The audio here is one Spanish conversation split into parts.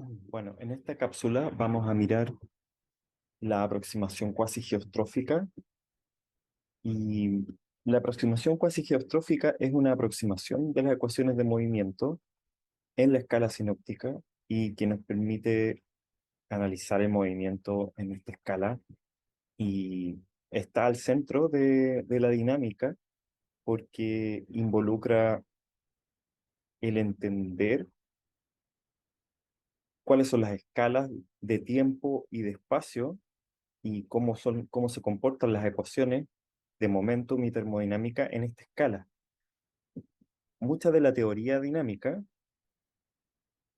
Bueno, en esta cápsula vamos a mirar la aproximación cuasi geostrófica y la aproximación cuasi geostrófica es una aproximación de las ecuaciones de movimiento en la escala sinóptica y que nos permite analizar el movimiento en esta escala y está al centro de la dinámica porque involucra el entender cuáles son las escalas de tiempo y de espacio y cómo se comportan las ecuaciones de momentum y termodinámica en esta escala. Mucha de la teoría dinámica,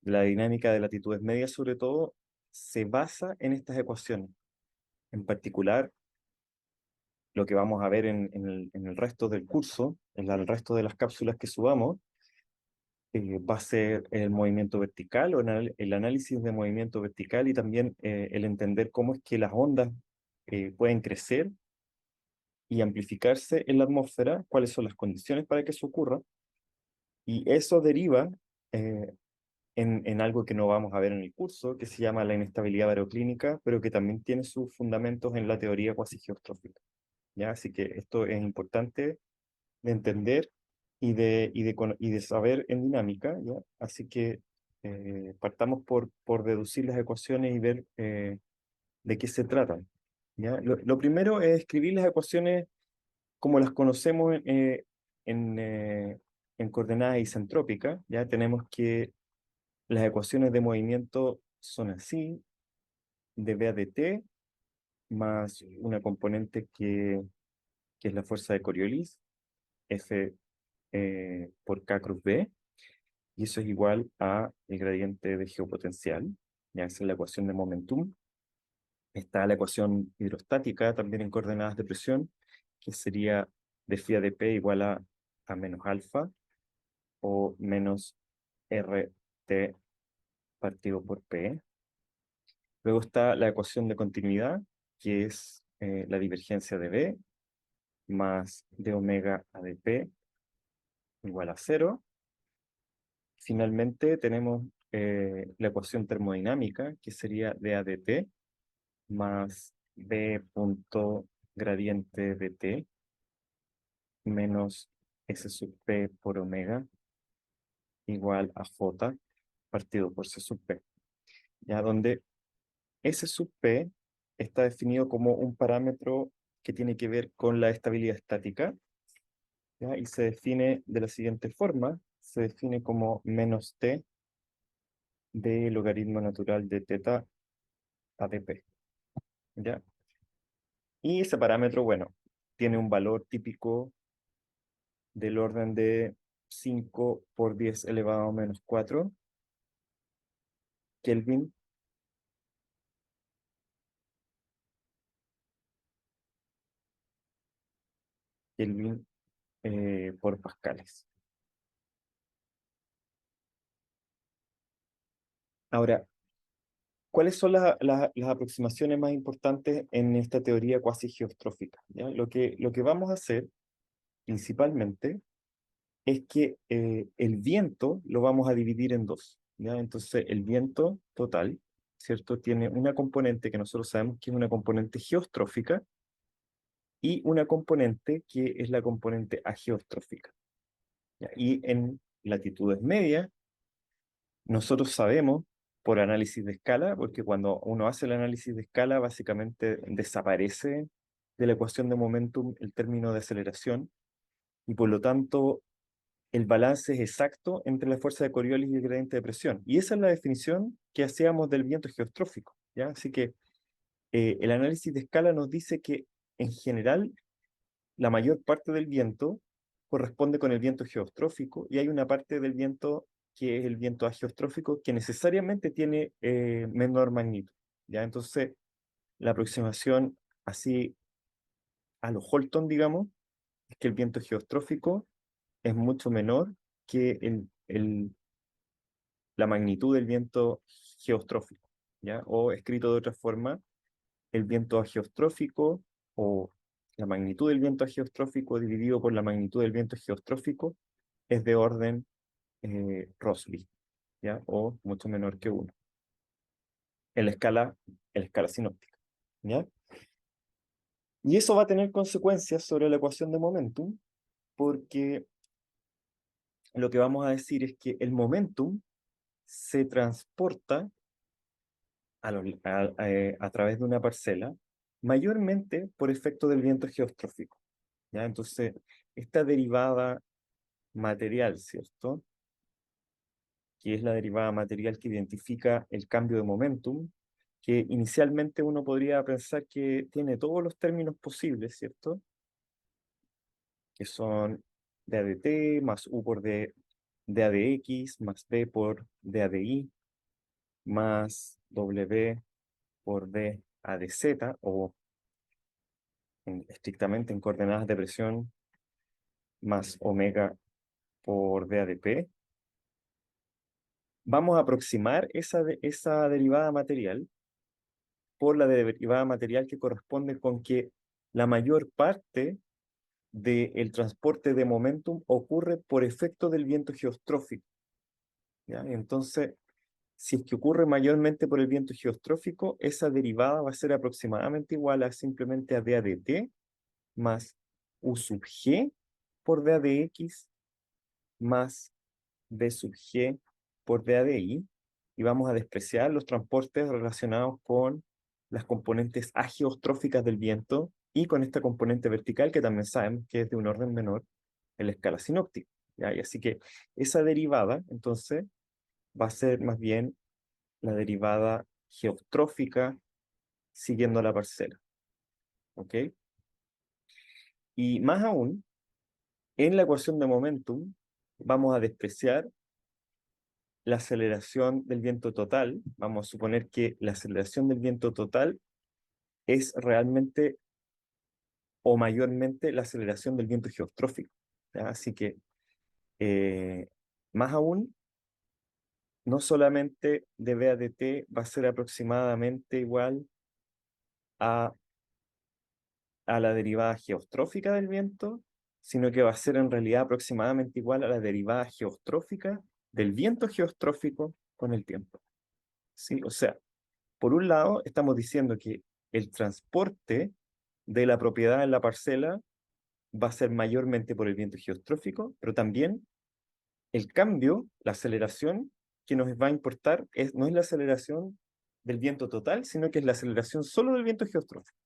la dinámica de latitudes medias sobre todo, se basa en estas ecuaciones. En particular, lo que vamos a ver en el resto del curso, en el resto de las cápsulas que subamos, va a ser el movimiento vertical o el análisis de movimiento vertical y también el entender cómo es que las ondas pueden crecer y amplificarse en la atmósfera, cuáles son las condiciones para que eso ocurra, y eso deriva eh, en algo que no vamos a ver en el curso, que se llama la inestabilidad baroclínica, pero que también tiene sus fundamentos en la teoría cuasi geostrófica, ¿ya? Así que esto es importante de entender y de saber en dinámica, ¿ya? Así que partamos por deducir las ecuaciones y ver de qué se tratan, ¿ya? Lo primero es escribir las ecuaciones como las conocemos en, eh, en coordenadas isentrópicas. Ya tenemos que las ecuaciones de movimiento son así, de B a de T, más una componente que es la fuerza de Coriolis, F por K cruz B, y eso es igual a el gradiente de geopotencial. Ya esa es la ecuación de momentum. Está la ecuación hidrostática también en coordenadas de presión, que sería de phi a de P igual a menos alfa, o menos RT partido por P. Luego está la ecuación de continuidad, que es la divergencia de B más d omega a de P igual a cero. Finalmente tenemos la ecuación termodinámica, que sería d a de T más B punto gradiente de T menos S sub P por omega igual a J partido por C sub P. Ya donde S sub P está definido como un parámetro que tiene que ver con la estabilidad estática, ¿ya? Y se define de la siguiente forma, se define como menos t de logaritmo natural de teta a dp, ¿ya? Y ese parámetro, bueno, tiene un valor típico del orden de 5 por 10 elevado a menos 4 Kelvin, Kelvin por pascales. Ahora, ¿cuáles son las aproximaciones más importantes en esta teoría cuasi geostrófica? ¿Ya? Lo que vamos a hacer principalmente es que el viento lo vamos a dividir en dos, ¿ya? Entonces, el viento total, ¿cierto? Tiene una componente que nosotros sabemos que es una componente geostrófica y una componente que es la componente ageostrófica, ¿ya? Y en latitudes medias, nosotros sabemos por análisis de escala, porque cuando uno hace el análisis de escala, básicamente desaparece de la ecuación de momentum el término de aceleración, y por lo tanto el balance es exacto entre la fuerza de Coriolis y el gradiente de presión. Y esa es la definición que hacíamos del viento geostrófico, ¿ya? Así que el análisis de escala nos dice que en general la mayor parte del viento corresponde con el viento geostrófico y hay una parte del viento que es el viento ageostrófico que necesariamente tiene menor magnitud, ¿ya? Entonces, la aproximación así a lo Holton, digamos, es que el viento geostrófico es mucho menor que la magnitud del viento geostrófico, ¿ya? O escrito de otra forma, el viento ageostrófico o la magnitud del viento ageostrófico dividido por la magnitud del viento geostrófico es de orden Rossby, ¿ya? O mucho menor que uno. en la escala sinóptica, ¿ya? Y eso va a tener consecuencias sobre la ecuación de momentum, porque lo que vamos a decir es que el momentum se transporta a través de una parcela, mayormente por efecto del viento geostrófico, ¿ya? Entonces, esta derivada material, ¿cierto? Que es la derivada material que identifica el cambio de momentum, que inicialmente uno podría pensar que tiene todos los términos posibles, ¿cierto? Que son dA de t más u por d, dA de x más b por dA de y más w por dA de z, o estrictamente en coordenadas de presión, más omega por dA de p. Vamos a aproximar esa derivada material por la derivada material que corresponde con que la mayor parte del transporte de momentum ocurre por efecto del viento geostrófico, ¿ya? Entonces, si es que ocurre mayormente por el viento geostrófico, esa derivada va a ser aproximadamente igual a simplemente a dA de t más u sub g por dA de x más b sub g por dA de y, y vamos a despreciar los transportes relacionados con las componentes ageostróficas del viento y con esta componente vertical que también sabemos que es de un orden menor en la escala sinóptica, ¿ya? Y así que esa derivada, entonces, va a ser más bien la derivada geostrófica siguiendo la parcela, ¿ok? Y más aún, en la ecuación de momentum, vamos a despreciar la aceleración del viento total. Vamos a suponer que la aceleración del viento total es realmente o mayormente la aceleración del viento geostrófico, ¿ya? Así que, eh, más aún, no solamente dB de t va a ser aproximadamente igual a, a la derivada geostrófica del viento, sino que va a ser en realidad aproximadamente igual a la derivada geostrófica del viento geostrófico con el tiempo, ¿sí? O sea, por un lado, estamos diciendo que el transporte de la propiedad en la parcela va a ser mayormente por el viento geostrófico, pero también el cambio, la aceleración que nos va a importar no es la aceleración del viento total, sino que es la aceleración solo del viento geostrófico,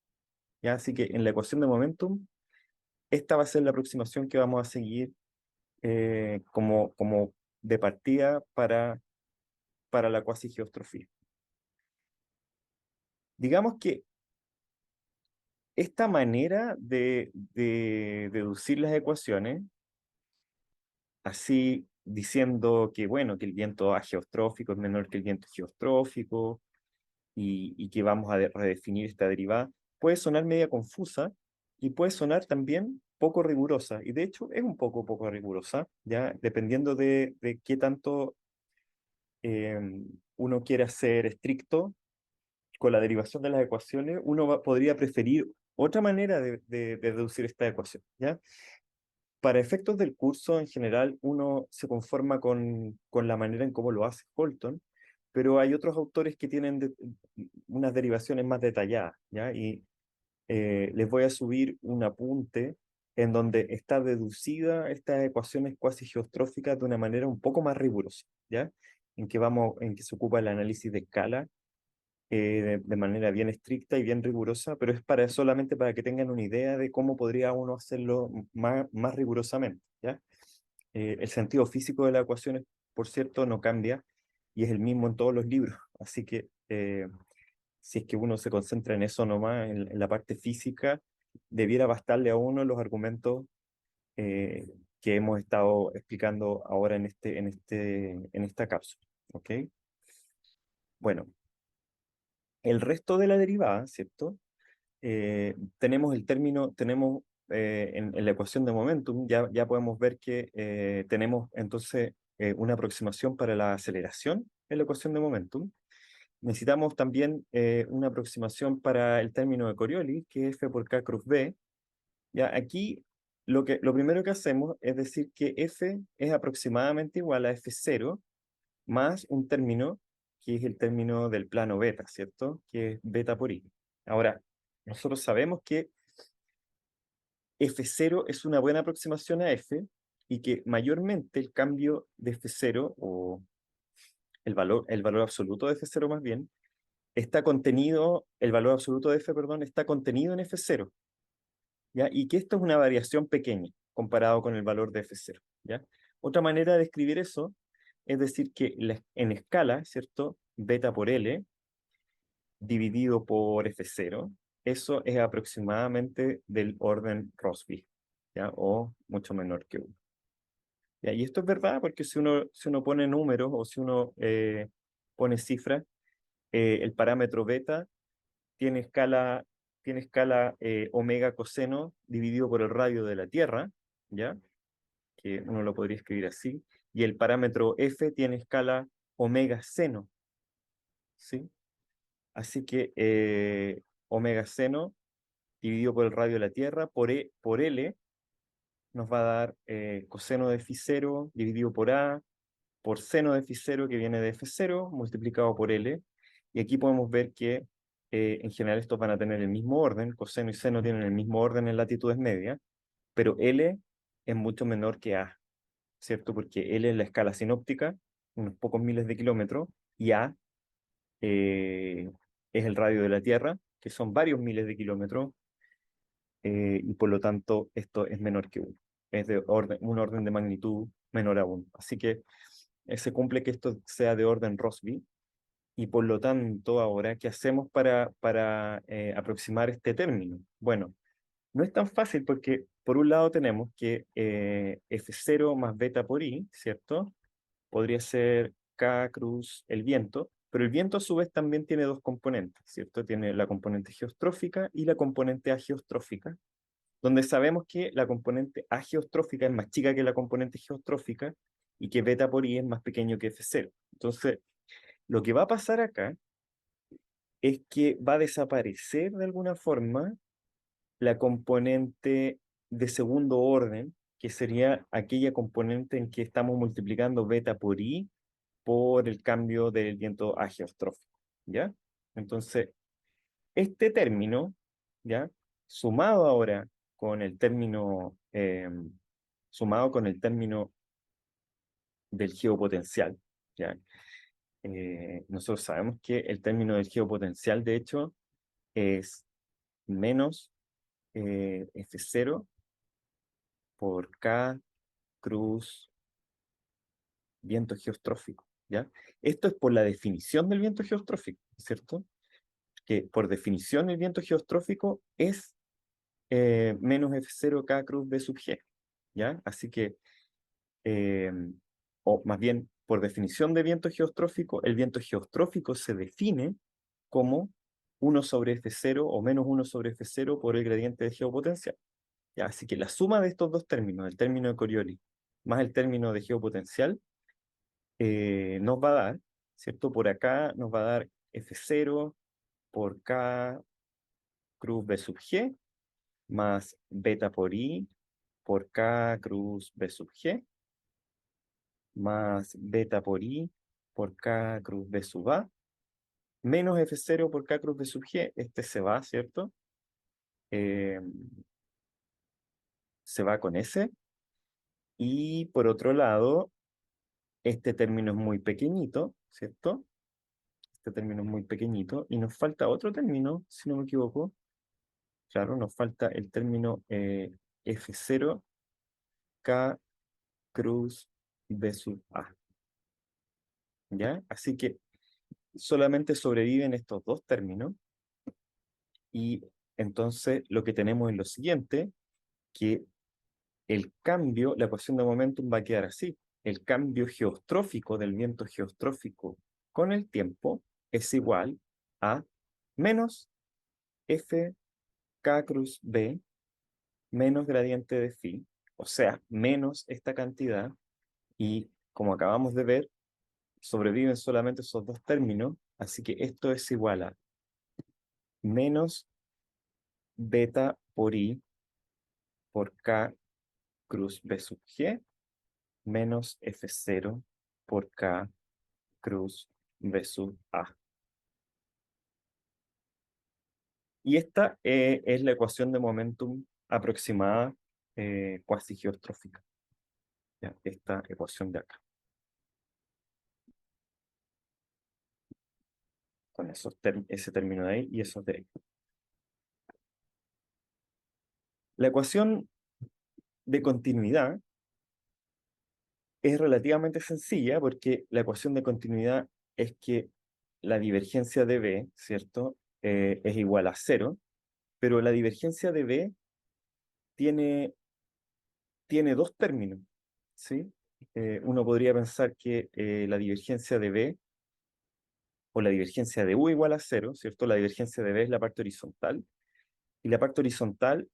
¿ya? Así que en la ecuación de momentum, esta va a ser la aproximación que vamos a seguir como de partida para la cuasi geostrofía. Digamos que esta manera de deducir las ecuaciones, así diciendo que, bueno, que el viento ageostrófico es menor que el viento geostrófico y que vamos a redefinir esta derivada, puede sonar media confusa y puede sonar también poco rigurosa. Y de hecho es un poco rigurosa, ¿ya? Dependiendo de qué tanto eh, uno quiera ser estricto con la derivación de las ecuaciones, uno podría preferir otra manera de deducir esta ecuación, ¿ya? Para efectos del curso, en general, uno se conforma con la manera en cómo lo hace Holton, pero hay otros autores que tienen unas derivaciones más detalladas, ¿ya? Y les voy a subir un apunte en donde está deducida estas ecuaciones cuasi geostróficas de una manera un poco más rigurosa, ¿ya? En que se ocupa el análisis de escala de manera bien estricta y bien rigurosa, pero es solamente para que tengan una idea de cómo podría uno hacerlo más rigurosamente, ¿ya? El sentido físico de las ecuaciones, por cierto, no cambia y es el mismo en todos los libros, así que si es que uno se concentra en eso nomás, en la parte física, debiera bastarle a uno los argumentos eh, que hemos estado explicando ahora en esta cápsula, ¿ok? Bueno, el resto de la derivada, ¿cierto? Tenemos el término, en la ecuación de momentum, ya podemos ver que tenemos entonces una aproximación para la aceleración en la ecuación de momentum. Necesitamos también una aproximación para el término de Coriolis, que es F por K cruz B. Ya, aquí lo primero que hacemos es decir que F es aproximadamente igual a F0 más un término que es el término del plano beta, ¿cierto? Que es beta por i. Ahora, nosotros sabemos que F0 es una buena aproximación a F y que mayormente el cambio de F0 o el valor absoluto de F0 más bien, está contenido, el valor absoluto de F, perdón, está contenido en F0, ¿ya? Y que esto es una variación pequeña comparado con el valor de F0, ¿ya? Otra manera de escribir eso es decir que en escala, ¿cierto? Beta por L dividido por F0, eso es aproximadamente del orden Rossby, ¿ya? O mucho menor que 1. ¿Ya? Y esto es verdad porque si uno pone números o si uno pone cifras, el parámetro beta tiene escala omega coseno dividido por el radio de la Tierra, ¿ya? Que uno lo podría escribir así. Y el parámetro f tiene escala omega seno, ¿sí? Así que omega seno dividido por el radio de la Tierra por L nos va a dar coseno de φ0 dividido por A por seno de φ0 que viene de f0 multiplicado por L. Y aquí podemos ver que en general estos van a tener el mismo orden, coseno y seno tienen el mismo orden en latitudes medias, pero L es mucho menor que A, ¿cierto? Porque L es la escala sinóptica, unos pocos miles de kilómetros, y A eh, es el radio de la Tierra, que son varios miles de kilómetros, y por lo tanto esto es menor que 1. Es de un orden de magnitud menor a 1. Así que se cumple que esto sea de orden Rossby, y por lo tanto ahora, ¿qué hacemos para aproximar este término? Bueno, no es tan fácil porque por un lado tenemos que F0 más beta por i, ¿cierto? Podría ser K cruz el viento, pero el viento a su vez también tiene dos componentes, ¿cierto? Tiene la componente geostrófica y la componente ageostrófica, donde sabemos que la componente ageostrófica es más chica que la componente geostrófica y que beta por i es más pequeño que F0. Entonces, lo que va a pasar acá es que va a desaparecer de alguna forma la componente de segundo orden, que sería aquella componente en que estamos multiplicando beta por i por el cambio del viento ageostrófico, ¿ya? Entonces, este término, ¿ya? Sumado ahora con el término, sumado con el término del geopotencial, ¿ya? Nosotros sabemos que el término del geopotencial, de hecho, es menos F0 por K cruz viento geostrófico, ¿ya? Esto es por la definición del viento geostrófico, ¿cierto? Que por definición el viento geostrófico es menos F0 K cruz B sub G, ¿ya? Así que, eh, o más bien, por definición de viento geostrófico, el viento geostrófico se define como 1 sobre F0 o menos 1 sobre F0 por el gradiente de geopotencial. ¿Ya? Así que la suma de estos dos términos, el término de Coriolis más el término de geopotencial, nos va a dar, ¿cierto? Por acá nos va a dar F0 por K cruz B sub G más beta por I por K cruz B sub G más beta por I por K cruz B sub A menos F0 por K cruz B sub G. Este se va, ¿cierto? Eh, Se va con ese. Y por otro lado, este término es muy pequeñito, ¿cierto? Este término es muy pequeñito. Y nos falta otro término, si no me equivoco. Claro, nos falta el término F0 K cruz B sub A. ¿Ya? Así que solamente sobreviven estos dos términos. Y entonces lo que tenemos es lo siguiente, que el cambio, la ecuación de momentum va a quedar así. El cambio geostrófico del viento geostrófico con el tiempo es igual a menos F K cruz B menos gradiente de phi, o sea, menos esta cantidad, y como acabamos de ver, sobreviven solamente esos dos términos, así que esto es igual a menos beta por i por K cruz B sub G menos F0 por K cruz V sub A. Y esta es la ecuación de momentum aproximada cuasi geostrófica. ¿Ya? Esta ecuación de acá. Con ese término de ahí y esos de ahí. La ecuación de continuidad es relativamente sencilla porque la ecuación de continuidad es que la divergencia de B, ¿cierto? Es igual a cero, pero la divergencia de B tiene dos términos, ¿sí? Uno podría pensar que la divergencia de B o la divergencia de U igual a cero, ¿cierto? La divergencia de B es la parte horizontal, y la parte horizontal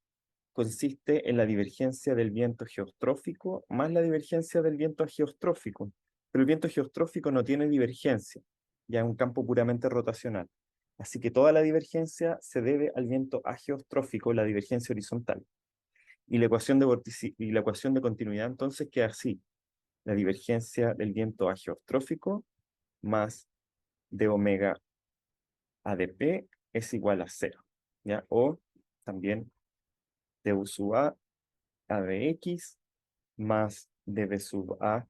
consiste en la divergencia del viento geostrófico más la divergencia del viento ageostrófico. Pero el viento geostrófico no tiene divergencia, ya es un campo puramente rotacional. Así que toda la divergencia se debe al viento ageostrófico, la divergencia horizontal. Y la ecuación de continuidad entonces queda así. La divergencia del viento ageostrófico más de omega AdP es igual a cero, ¿ya? O también de U sub A de X más dv sub A,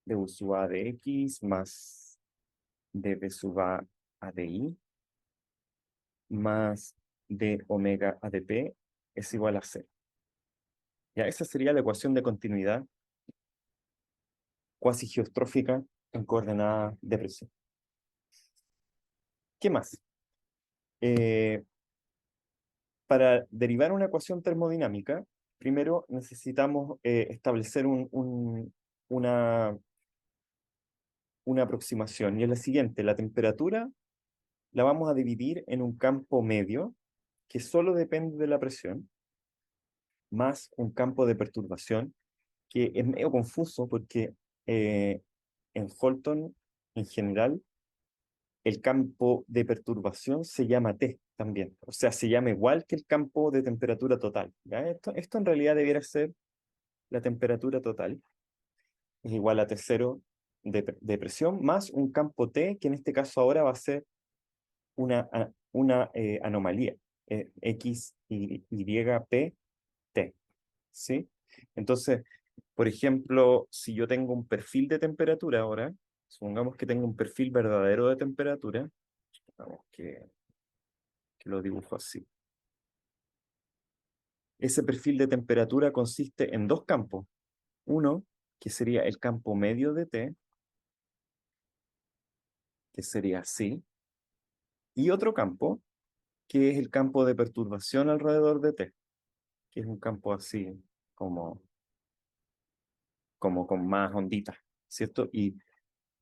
de U sub A de X más dv sub A de Y más de omega AdP es igual a cero. Ya, esa sería la ecuación de continuidad cuasi geostrófica en coordenada de presión. ¿Qué más? Eh, para derivar una ecuación termodinámica, primero necesitamos establecer una aproximación, y es la siguiente: la temperatura la vamos a dividir en un campo medio que solo depende de la presión, más un campo de perturbación que es medio confuso porque en Holton, en general, el campo de perturbación se llama T también. O sea, se llama igual que el campo de temperatura total. ¿Ya? Esto en realidad debiera ser la temperatura total. Es igual a T0 de presión más un campo T, que en este caso ahora va a ser una anomalía. X, Y, P, T. ¿Sí? Entonces, por ejemplo, si yo tengo un perfil de temperatura ahora, supongamos que tengo un perfil verdadero de temperatura, vamos que lo dibujo así. Ese perfil de temperatura consiste en dos campos. Uno, que sería el campo medio de T, que sería así, y otro campo, que es el campo de perturbación alrededor de T, que es un campo así, como, como con más onditas, ¿cierto? Y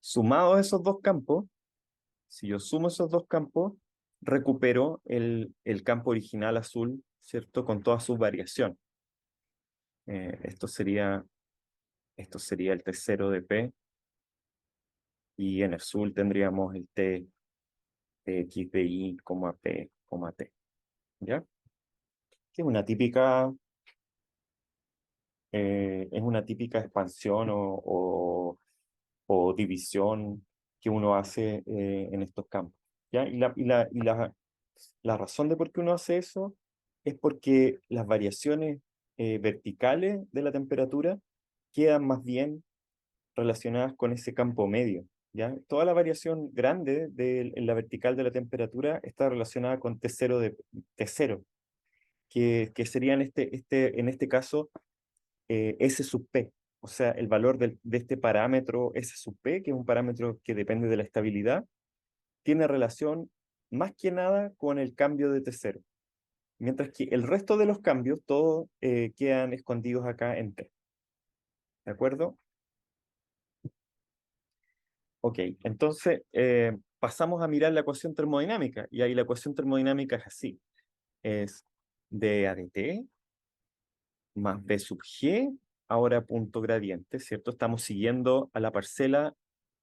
sumados esos dos campos, si yo sumo esos dos campos, recupero el campo original azul, ¿cierto? Con toda su variación. Eh, esto sería, esto sería el T0 de P, y en azul tendríamos el T de X de Y, P, T. ¿Ya? Que es una típica expansión o división que uno hace en estos campos. ¿Ya? La razón de por qué uno hace eso es porque las variaciones verticales de la temperatura quedan más bien relacionadas con ese campo medio. ¿Ya? Toda la variación grande en la vertical de la temperatura está relacionada con T0, que sería en este caso S sub P. O sea, el valor de este parámetro S sub P, que es un parámetro que depende de la estabilidad, tiene relación más que nada con el cambio de T0. Mientras que el resto de los cambios, todos quedan escondidos acá en T. ¿De acuerdo? Ok, entonces pasamos a mirar la ecuación termodinámica. Y ahí la ecuación termodinámica es así. Es d a de t más b sub g, ahora punto gradiente, ¿cierto? Estamos siguiendo a la parcela,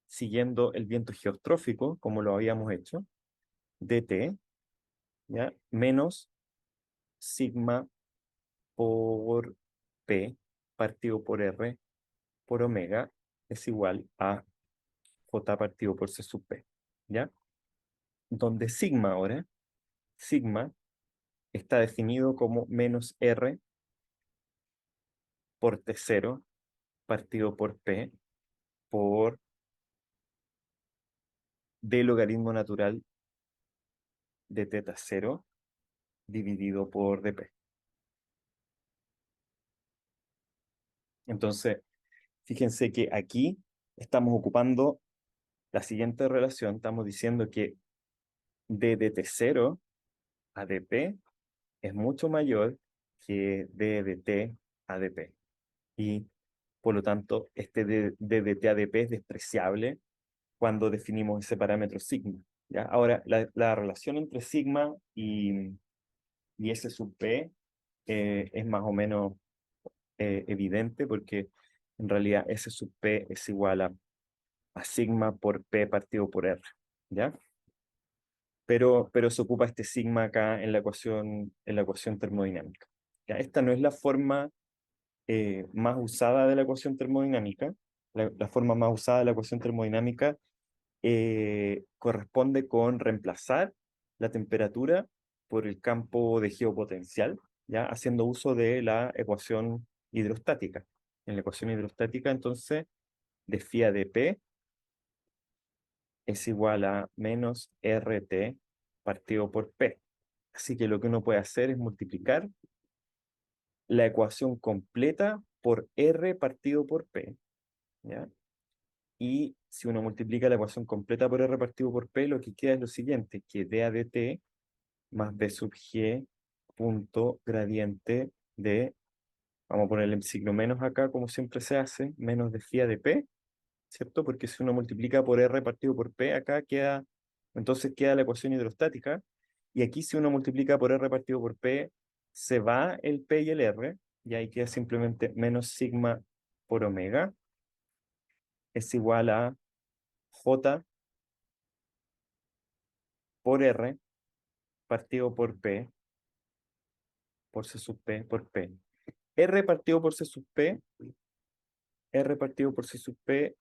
siguiendo el viento geostrófico, como lo habíamos hecho, dt, ¿ya? Menos sigma por p partido por r por omega es igual a J partido por C sub P, ¿ya? Donde sigma ahora, sigma está definido como menos R por T0 partido por P por D logaritmo natural de teta 0 dividido por dp. Entonces, fíjense que aquí estamos ocupando la siguiente relación. Estamos diciendo que d de t0 a dp es mucho mayor que d de t a dp. Y por lo tanto, este d de t a dp es despreciable cuando definimos ese parámetro sigma, ¿ya? Ahora, la relación entre sigma y S sub p es más o menos evidente porque en realidad S sub p es igual a sigma por p partido por r, ¿ya? Pero se ocupa este sigma acá en la ecuación termodinámica. ¿Ya? Esta no es la forma más usada de la ecuación termodinámica. La forma más usada de la ecuación termodinámica corresponde con reemplazar la temperatura por el campo de geopotencial, ¿ya? Haciendo uso de la ecuación hidrostática. En la ecuación hidrostática, entonces, de phi de P es igual a menos RT partido por P. Así que lo que uno puede hacer es multiplicar la ecuación completa por R partido por P, ¿ya? Y si uno multiplica la ecuación completa por R partido por P, lo que queda es lo siguiente, que d a dt más b sub g punto gradiente de, vamos a ponerle el signo menos acá, como siempre se hace, menos de phi de P, ¿cierto? Porque si uno multiplica por R partido por P, acá queda, entonces queda la ecuación hidrostática, y aquí si uno multiplica por R partido por P, se va el P y el R, y ahí queda simplemente menos sigma por omega, es igual a J por R partido por P, por C sub P, por P. R partido por C sub P, R partido por C sub P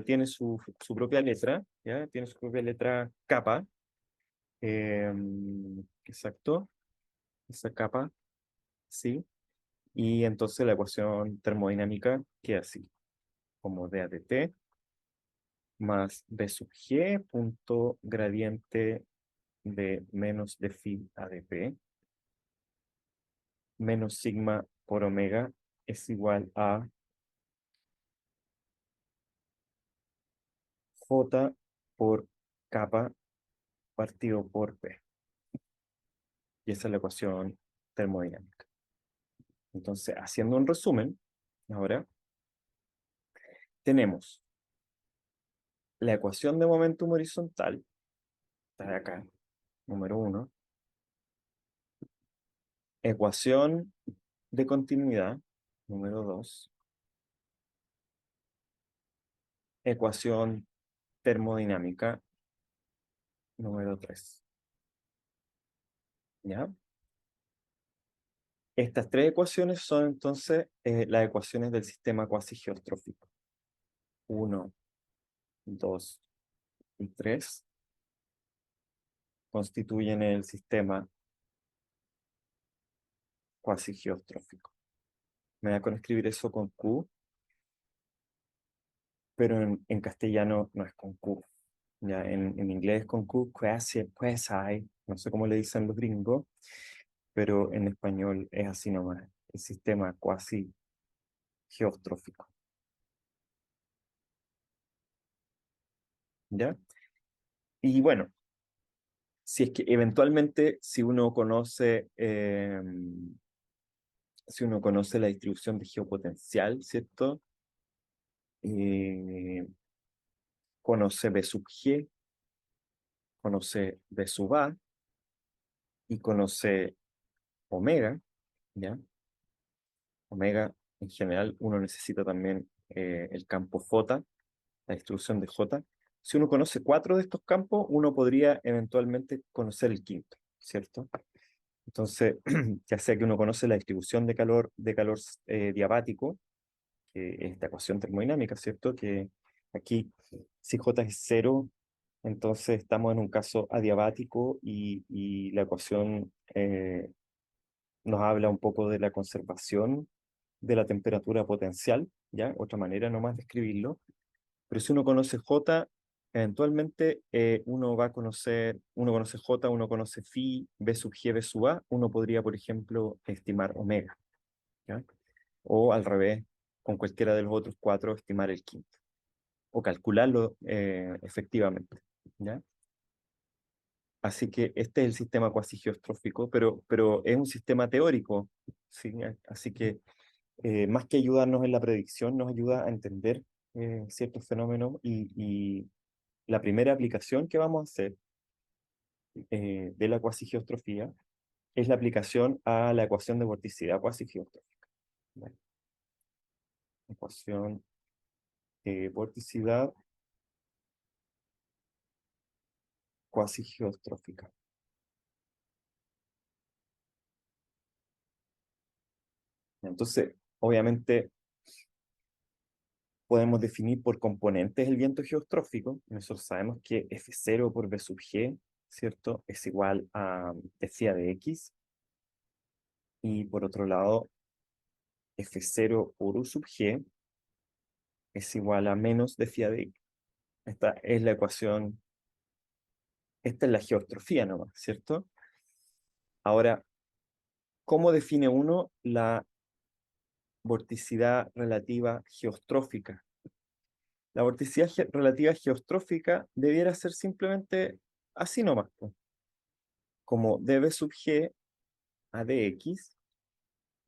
tiene su propia letra, ¿ya? Tiene su propia letra kappa. Exacto, esa capa, sí. Y entonces la ecuación termodinámica queda así, como d a de t más b sub g punto gradiente de menos de phi a de p menos sigma por omega es igual a j por kappa partido por p. Y esa es la ecuación termodinámica. Entonces, haciendo un resumen, ahora tenemos la ecuación de momentum horizontal, está de acá, número 1, ecuación de continuidad, número 2, ecuación termodinámica, número 3. ¿Ya? Estas tres ecuaciones son entonces las ecuaciones del sistema cuasi geostrófico. 1, 2 y 3 constituyen el sistema cuasi geostrófico. Me da con escribir eso con Q, pero en castellano no es con Q. Ya en inglés es con Q, quasi, no sé cómo le dicen los gringos, pero en español es así nomás, el sistema cuasi geostrófico. ¿Ya? Y bueno, si es que eventualmente, si uno conoce la distribución de geopotencial, ¿cierto? Eh, conoce B sub G, conoce B sub A y conoce omega, ¿ya? Omega, en general, uno necesita también el campo J, la distribución de J. Si uno conoce cuatro de estos campos, uno podría eventualmente conocer el quinto, ¿cierto? Entonces, ya sea que uno conoce la distribución de calor diabático, que es esta ecuación termodinámica, ¿cierto? Que Aquí, si J es cero, entonces estamos en un caso adiabático y la ecuación nos habla un poco de la conservación de la temperatura potencial, ¿ya? Otra manera nomás de escribirlo. Pero si uno conoce J, eventualmente uno conoce J, uno conoce phi, B sub G, B sub A, uno podría, por ejemplo, estimar omega, ¿ya? O al revés, con cualquiera de los otros cuatro, estimar el quinto, o calcularlo efectivamente, ¿ya? Así que este es el sistema cuasi geostrófico, pero es un sistema teórico, ¿sí? Así que más que ayudarnos en la predicción, nos ayuda a entender ciertos fenómenos y la primera aplicación que vamos a hacer de la cuasigeostrofía es la aplicación a la ecuación de vorticidad cuasigeostrófica. ¿Vale? Ecuación de vorticidad cuasigeostrófica. Entonces, obviamente, podemos definir por componentes el viento geostrófico. Nosotros sabemos que F0 por V sub G, ¿cierto? Es igual a phi de X. Y por otro lado, F0 por U sub G es igual a menos de phi de X. Esta es la ecuación, esta es la geostrofía nomás, ¿cierto? Ahora, ¿cómo define uno la vorticidad relativa geostrófica? La vorticidad relativa geostrófica debiera ser simplemente así nomás, pues, como dv sub g a dx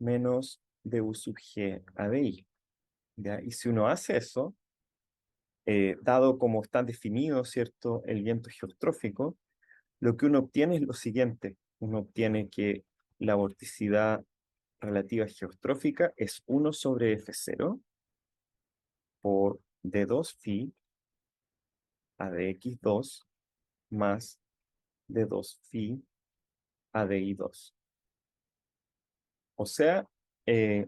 menos du sub g a dy. ¿Ya? Y si uno hace eso, dado como está definido, ¿cierto?, el viento geostrófico, lo que uno obtiene es lo siguiente. Uno obtiene que la vorticidad relativa geostrófica es 1 sobre F0 por D2 phi a dx2 más D2 phi a dy2. O sea, eh,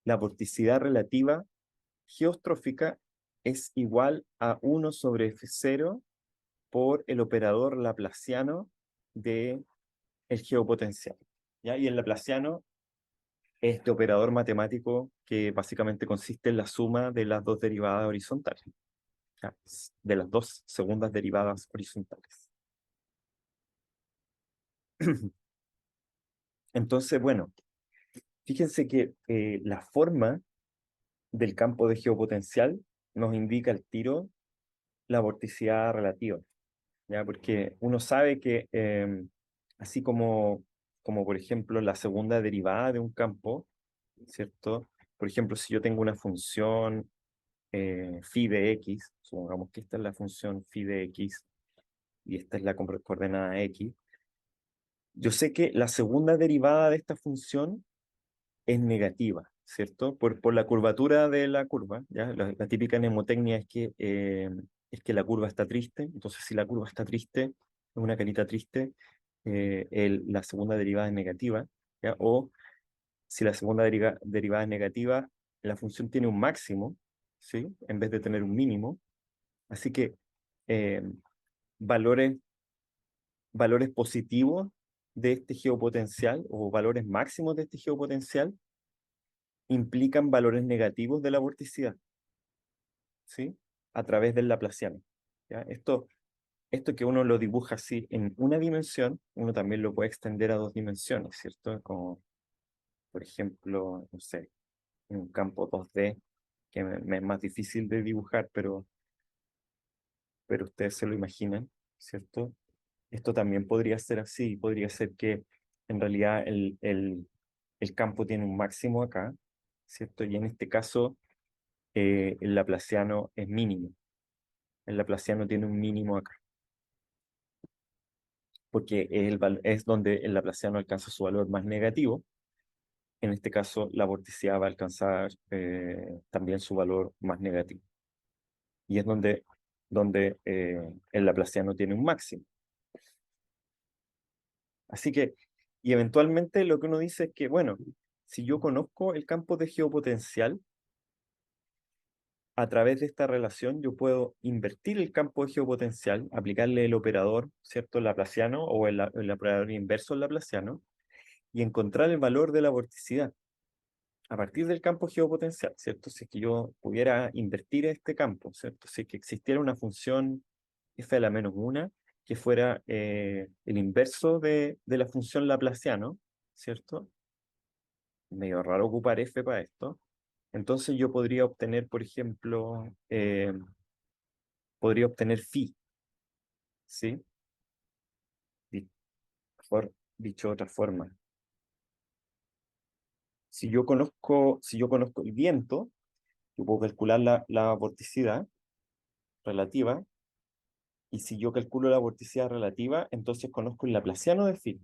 la vorticidad relativa geostrófica es igual a 1 sobre F0 por el operador laplaciano de el geopotencial. ¿Ya? Y el laplaciano es este operador matemático que básicamente consiste en la suma de las dos derivadas horizontales, ¿ya? De las dos segundas derivadas horizontales. Entonces, bueno, fíjense que la forma del campo de geopotencial nos indica el tiro la vorticidad relativa, ¿ya? Porque uno sabe que así como por ejemplo la segunda derivada de un campo, ¿cierto? Por ejemplo, si yo tengo una función phi de x, supongamos que esta es la función phi de x y esta es la coordenada x, yo sé que la segunda derivada de esta función es negativa, ¿cierto? Por la curvatura de la curva, ¿ya? La típica mnemotecnia es que la curva está triste, entonces si la curva está triste, es una carita triste, la segunda derivada es negativa, ¿ya? O si la segunda derivada es negativa, la función tiene un máximo, ¿sí? En vez de tener un mínimo, así que eh, valores, valores positivos de este geopotencial o valores máximos de este geopotencial implican valores negativos de la vorticidad, ¿sí? A través del laplaciano, ¿ya? Esto que uno lo dibuja así en una dimensión, uno también lo puede extender a dos dimensiones, ¿cierto? Como, por ejemplo, no sé, en un campo 2D, que me es más difícil de dibujar, pero ustedes se lo imaginan, ¿cierto? Esto también podría ser así, podría ser que en realidad el campo tiene un máximo acá, ¿cierto? Y en este caso el laplaciano es mínimo. El laplaciano tiene un mínimo acá, porque es donde el laplaciano alcanza su valor más negativo. En este caso, la vorticidad va a alcanzar también su valor más negativo. Y es donde el laplaciano tiene un máximo. Así que, y eventualmente lo que uno dice es que, bueno, si yo conozco el campo de geopotencial, a través de esta relación yo puedo invertir el campo de geopotencial, aplicarle el operador, ¿cierto? Laplaciano o el operador inverso laplaciano y encontrar el valor de la vorticidad a partir del campo geopotencial, ¿cierto? Si es que yo pudiera invertir este campo, ¿cierto? Si es que existiera una función f a la menos una que fuera el inverso de la función laplaciano, ¿cierto? Medio raro ocupar f para esto. Entonces yo podría obtener, por ejemplo, podría obtener phi, ¿sí? Di- dicho de otra forma. Si yo conozco el viento, yo puedo calcular la vorticidad relativa, y si yo calculo la vorticidad relativa, entonces conozco el laplaciano de phi.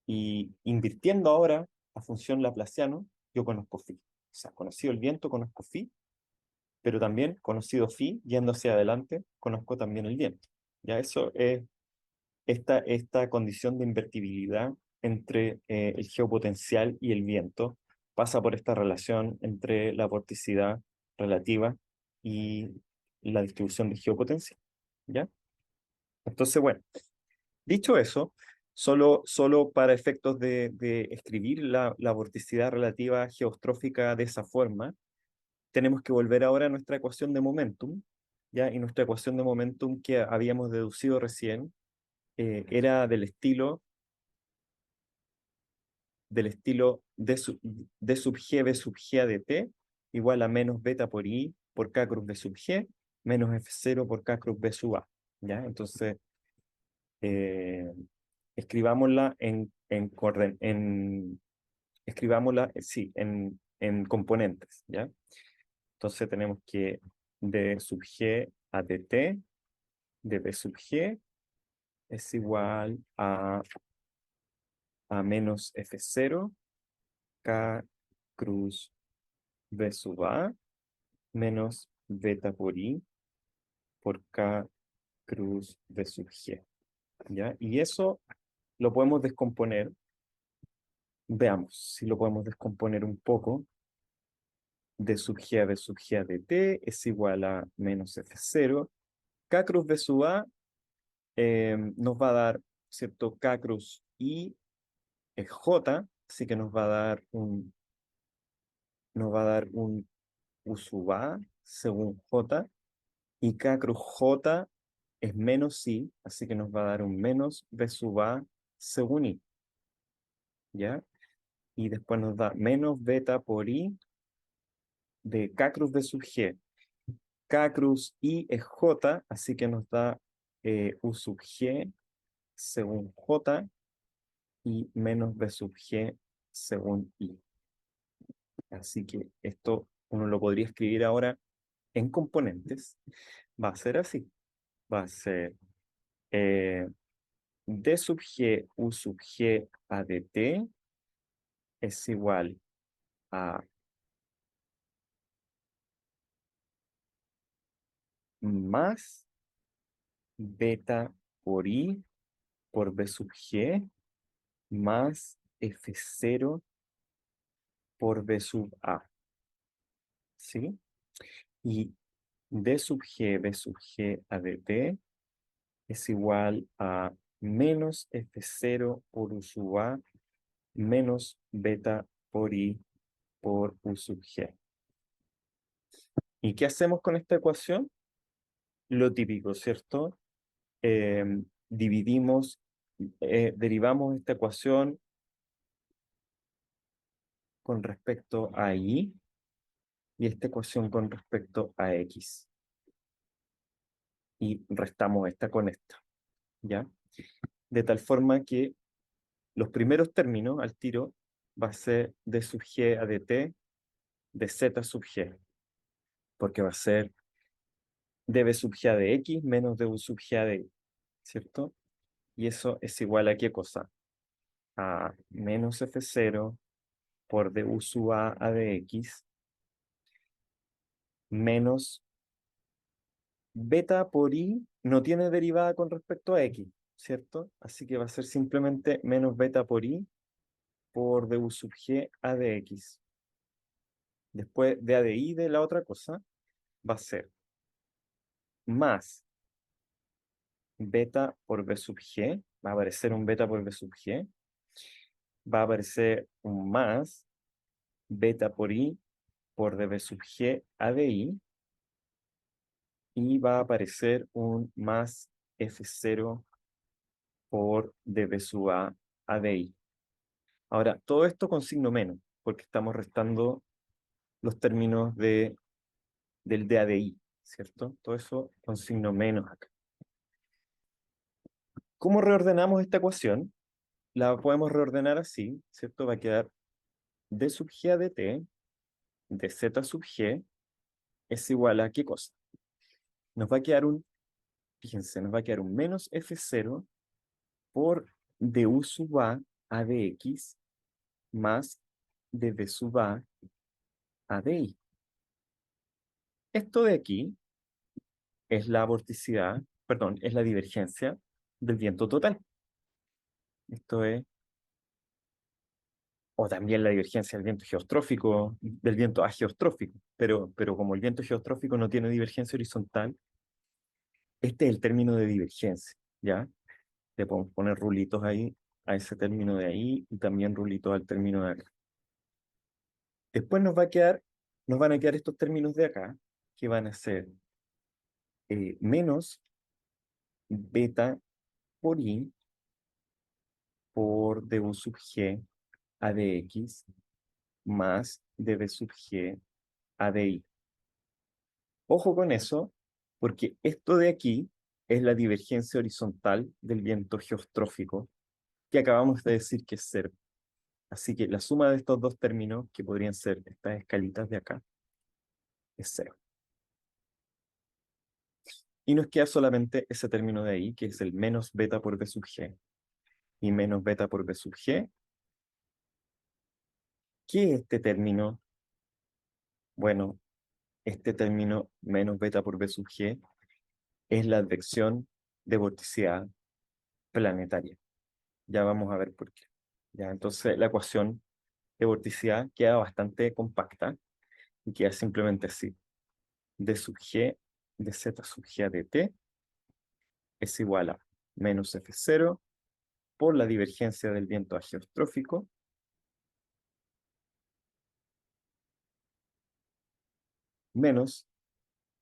Y invirtiendo ahora la función laplaciano, yo conozco phi. O sea, conocido el viento, conozco phi, pero también conocido phi, yendo hacia adelante, conozco también el viento. Ya eso es esta condición de invertibilidad entre el geopotencial y el viento pasa por esta relación entre la vorticidad relativa y la distribución de geopotencial. ¿Ya? Entonces, bueno, dicho eso, solo para efectos de escribir la vorticidad relativa geostrófica de esa forma, tenemos que volver ahora a nuestra ecuación de momentum, ¿ya? Y nuestra ecuación de momentum que habíamos deducido recién era del estilo d sub g b sub g a de t igual a menos beta por i por k cruz b sub g menos f0 por k cruz b sub a. ¿Ya? Entonces, eh, escribámosla escribámosla, sí, en componentes, ¿ya? Entonces tenemos que d sub g a dt de b sub g es igual a menos f0 k cruz b sub a menos beta por i por k cruz b sub g, ¿ya? Y eso lo podemos descomponer. Veamos si lo podemos descomponer un poco. D sub g a b sub g a de t es igual a menos f0. K cruz b sub a nos va a dar, ¿cierto? K cruz i es j, así que nos va a dar un u sub a según j, y K cruz j es menos i, así que nos va a dar un menos b sub a según i, ¿ya? Y después nos da menos beta por i de K cruz b sub g. K cruz i es j, así que nos da u sub g según j y menos b sub g según i. Así que esto uno lo podría escribir ahora en componentes. Va a ser así. Va a ser eh, d sub g u sub g a de t es igual a más beta por i por b sub g más f0 por b sub a. ¿Sí? Y d sub g b sub g a de t es igual a menos f0 por u sub a menos beta por i por u sub g. ¿Y qué hacemos con esta ecuación? Lo típico, ¿cierto? Dividimos, derivamos esta ecuación con respecto a y esta ecuación con respecto a x. Y restamos esta con esta, ¿ya? De tal forma que los primeros términos al tiro va a ser d sub g a dt de z sub g, porque va a ser db sub g a de x menos dv sub g a de y, ¿cierto? Y eso es igual a ¿qué cosa? A menos f0 por du sub a de x menos beta por i no tiene derivada con respecto a x, ¿cierto? Así que va a ser simplemente menos beta por i por du sub g a de x. Después de a de i de la otra cosa, va a ser más beta por b sub g, va a aparecer un beta por b sub g, va a aparecer un más beta por i por db sub g a de i, y va a aparecer un más f0 por db sub a de i. Ahora, todo esto con signo menos, porque estamos restando los términos del d a de i, ¿cierto? Todo eso con signo menos acá. ¿Cómo reordenamos esta ecuación? La podemos reordenar así, ¿cierto? Va a quedar d sub g a de t de z sub g es igual a ¿qué cosa? Nos va a quedar fíjense, nos va a quedar un menos f0 por du sub a de x más dv sub a de i. Esto de aquí es la vorticidad, perdón, es la divergencia del viento total. Esto es, o también la divergencia del viento geostrófico, del viento ageostrófico, pero como el viento geostrófico no tiene divergencia horizontal, este es el término de divergencia, ¿ya? Le podemos poner rulitos ahí, a ese término de ahí, y también rulitos al término de acá. Después nos van a quedar estos términos de acá, que van a ser menos beta por i por du sub g a de x más dv sub g a de i. Ojo con eso, porque esto de aquí es la divergencia horizontal del viento geostrófico, que acabamos de decir que es cero. Así que la suma de estos dos términos, que podrían ser estas escalitas de acá, es cero. Y nos queda solamente ese término de ahí, que es el menos beta por b sub g. Y menos beta por b sub g. ¿Qué es este término? Bueno, este término menos beta por b sub g es la advección de vorticidad planetaria. Ya vamos a ver por qué. Ya, entonces la ecuación de vorticidad queda bastante compacta y queda simplemente así. D sub g de z sub g de t es igual a menos f0 por la divergencia del viento ageostrófico menos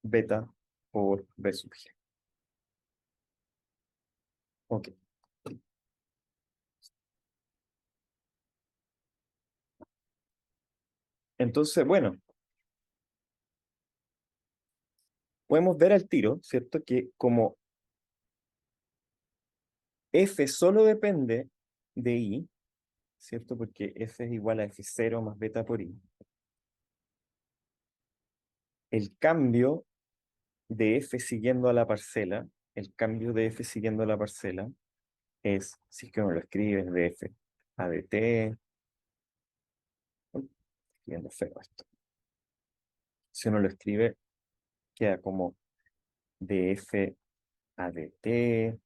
beta por b sub g. Ok. Entonces, bueno, podemos ver al tiro, ¿cierto? Que como f solo depende de i, ¿cierto? Porque f es igual a f0 más beta por i. El cambio de f siguiendo a la parcela, el cambio de f siguiendo a la parcela es, si es que uno lo escribe, es de f a de t, uy, escribiendo feo esto. Si uno lo escribe, queda como de f a de t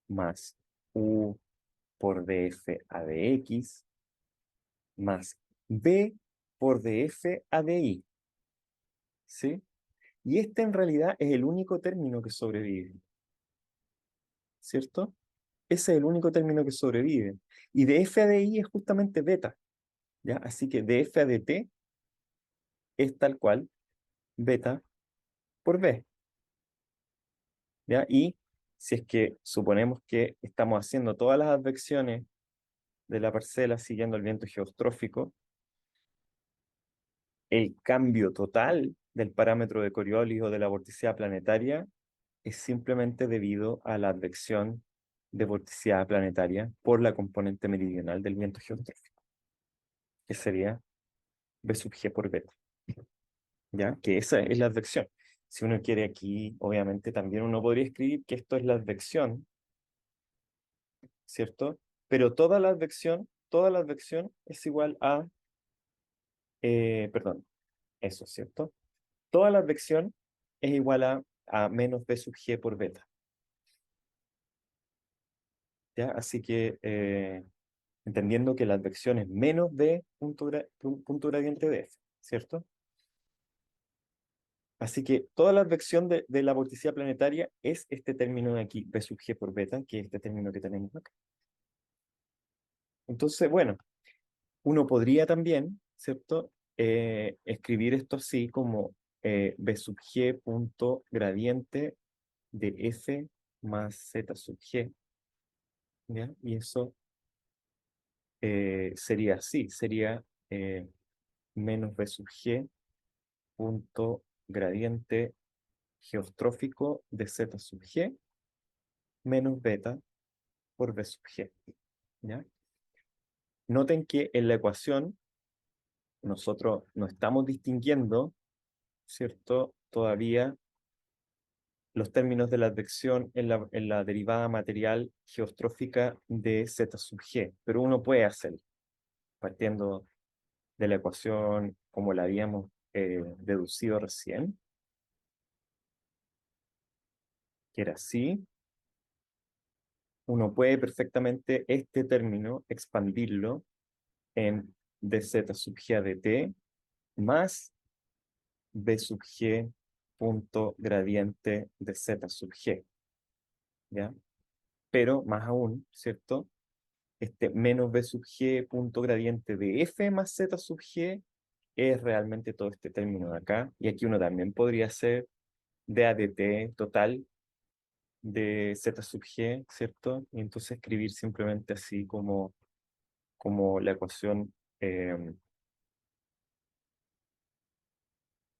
más u por df a de x más b por df a de i, ¿sí? Y este en realidad es el único término que sobrevive, ¿cierto? Ese es el único término que sobrevive. Y de f a de i es justamente beta, ¿ya? Así que de f a de t es tal cual beta por b, ¿ya? Y si es que suponemos que estamos haciendo todas las advecciones de la parcela siguiendo el viento geostrófico, el cambio total del parámetro de Coriolis o de la vorticidad planetaria es simplemente debido a la advección de vorticidad planetaria por la componente meridional del viento geostrófico, que sería B sub G por beta, ¿ya? Que esa es la advección. Si uno quiere aquí, obviamente también uno podría escribir que esto es la advección, ¿cierto? Pero toda la advección es igual a, perdón, eso, ¿cierto? Toda la advección es igual a menos B sub G por beta, ¿ya? Así que, entendiendo que la advección es menos B punto gradiente de F, ¿cierto? Así que toda la advección de la vorticidad planetaria es este término de aquí, B sub G por beta, que es este término que tenemos acá. Entonces, bueno, uno podría también, ¿cierto? Escribir esto así como B sub G punto gradiente de F más Z sub G, ¿ya? Y eso sería así, sería menos B sub G punto gradiente geostrófico de Z sub G menos beta por B sub G, ¿ya? Noten que en la ecuación nosotros no estamos distinguiendo, ¿cierto? Todavía los términos de la advección en la derivada material geostrófica de Z sub G, pero uno puede hacerlo partiendo de la ecuación como la habíamos deducido recién, que era así. Uno puede perfectamente este término expandirlo en dz sub g a dt más b sub g punto gradiente de z sub g, ¿ya? Pero más aún, ¿cierto? Este menos b sub g punto gradiente de f más z sub g es realmente todo este término de acá. Y aquí uno también podría hacer d a dt total de z sub g, ¿cierto? Y entonces escribir simplemente así como la ecuación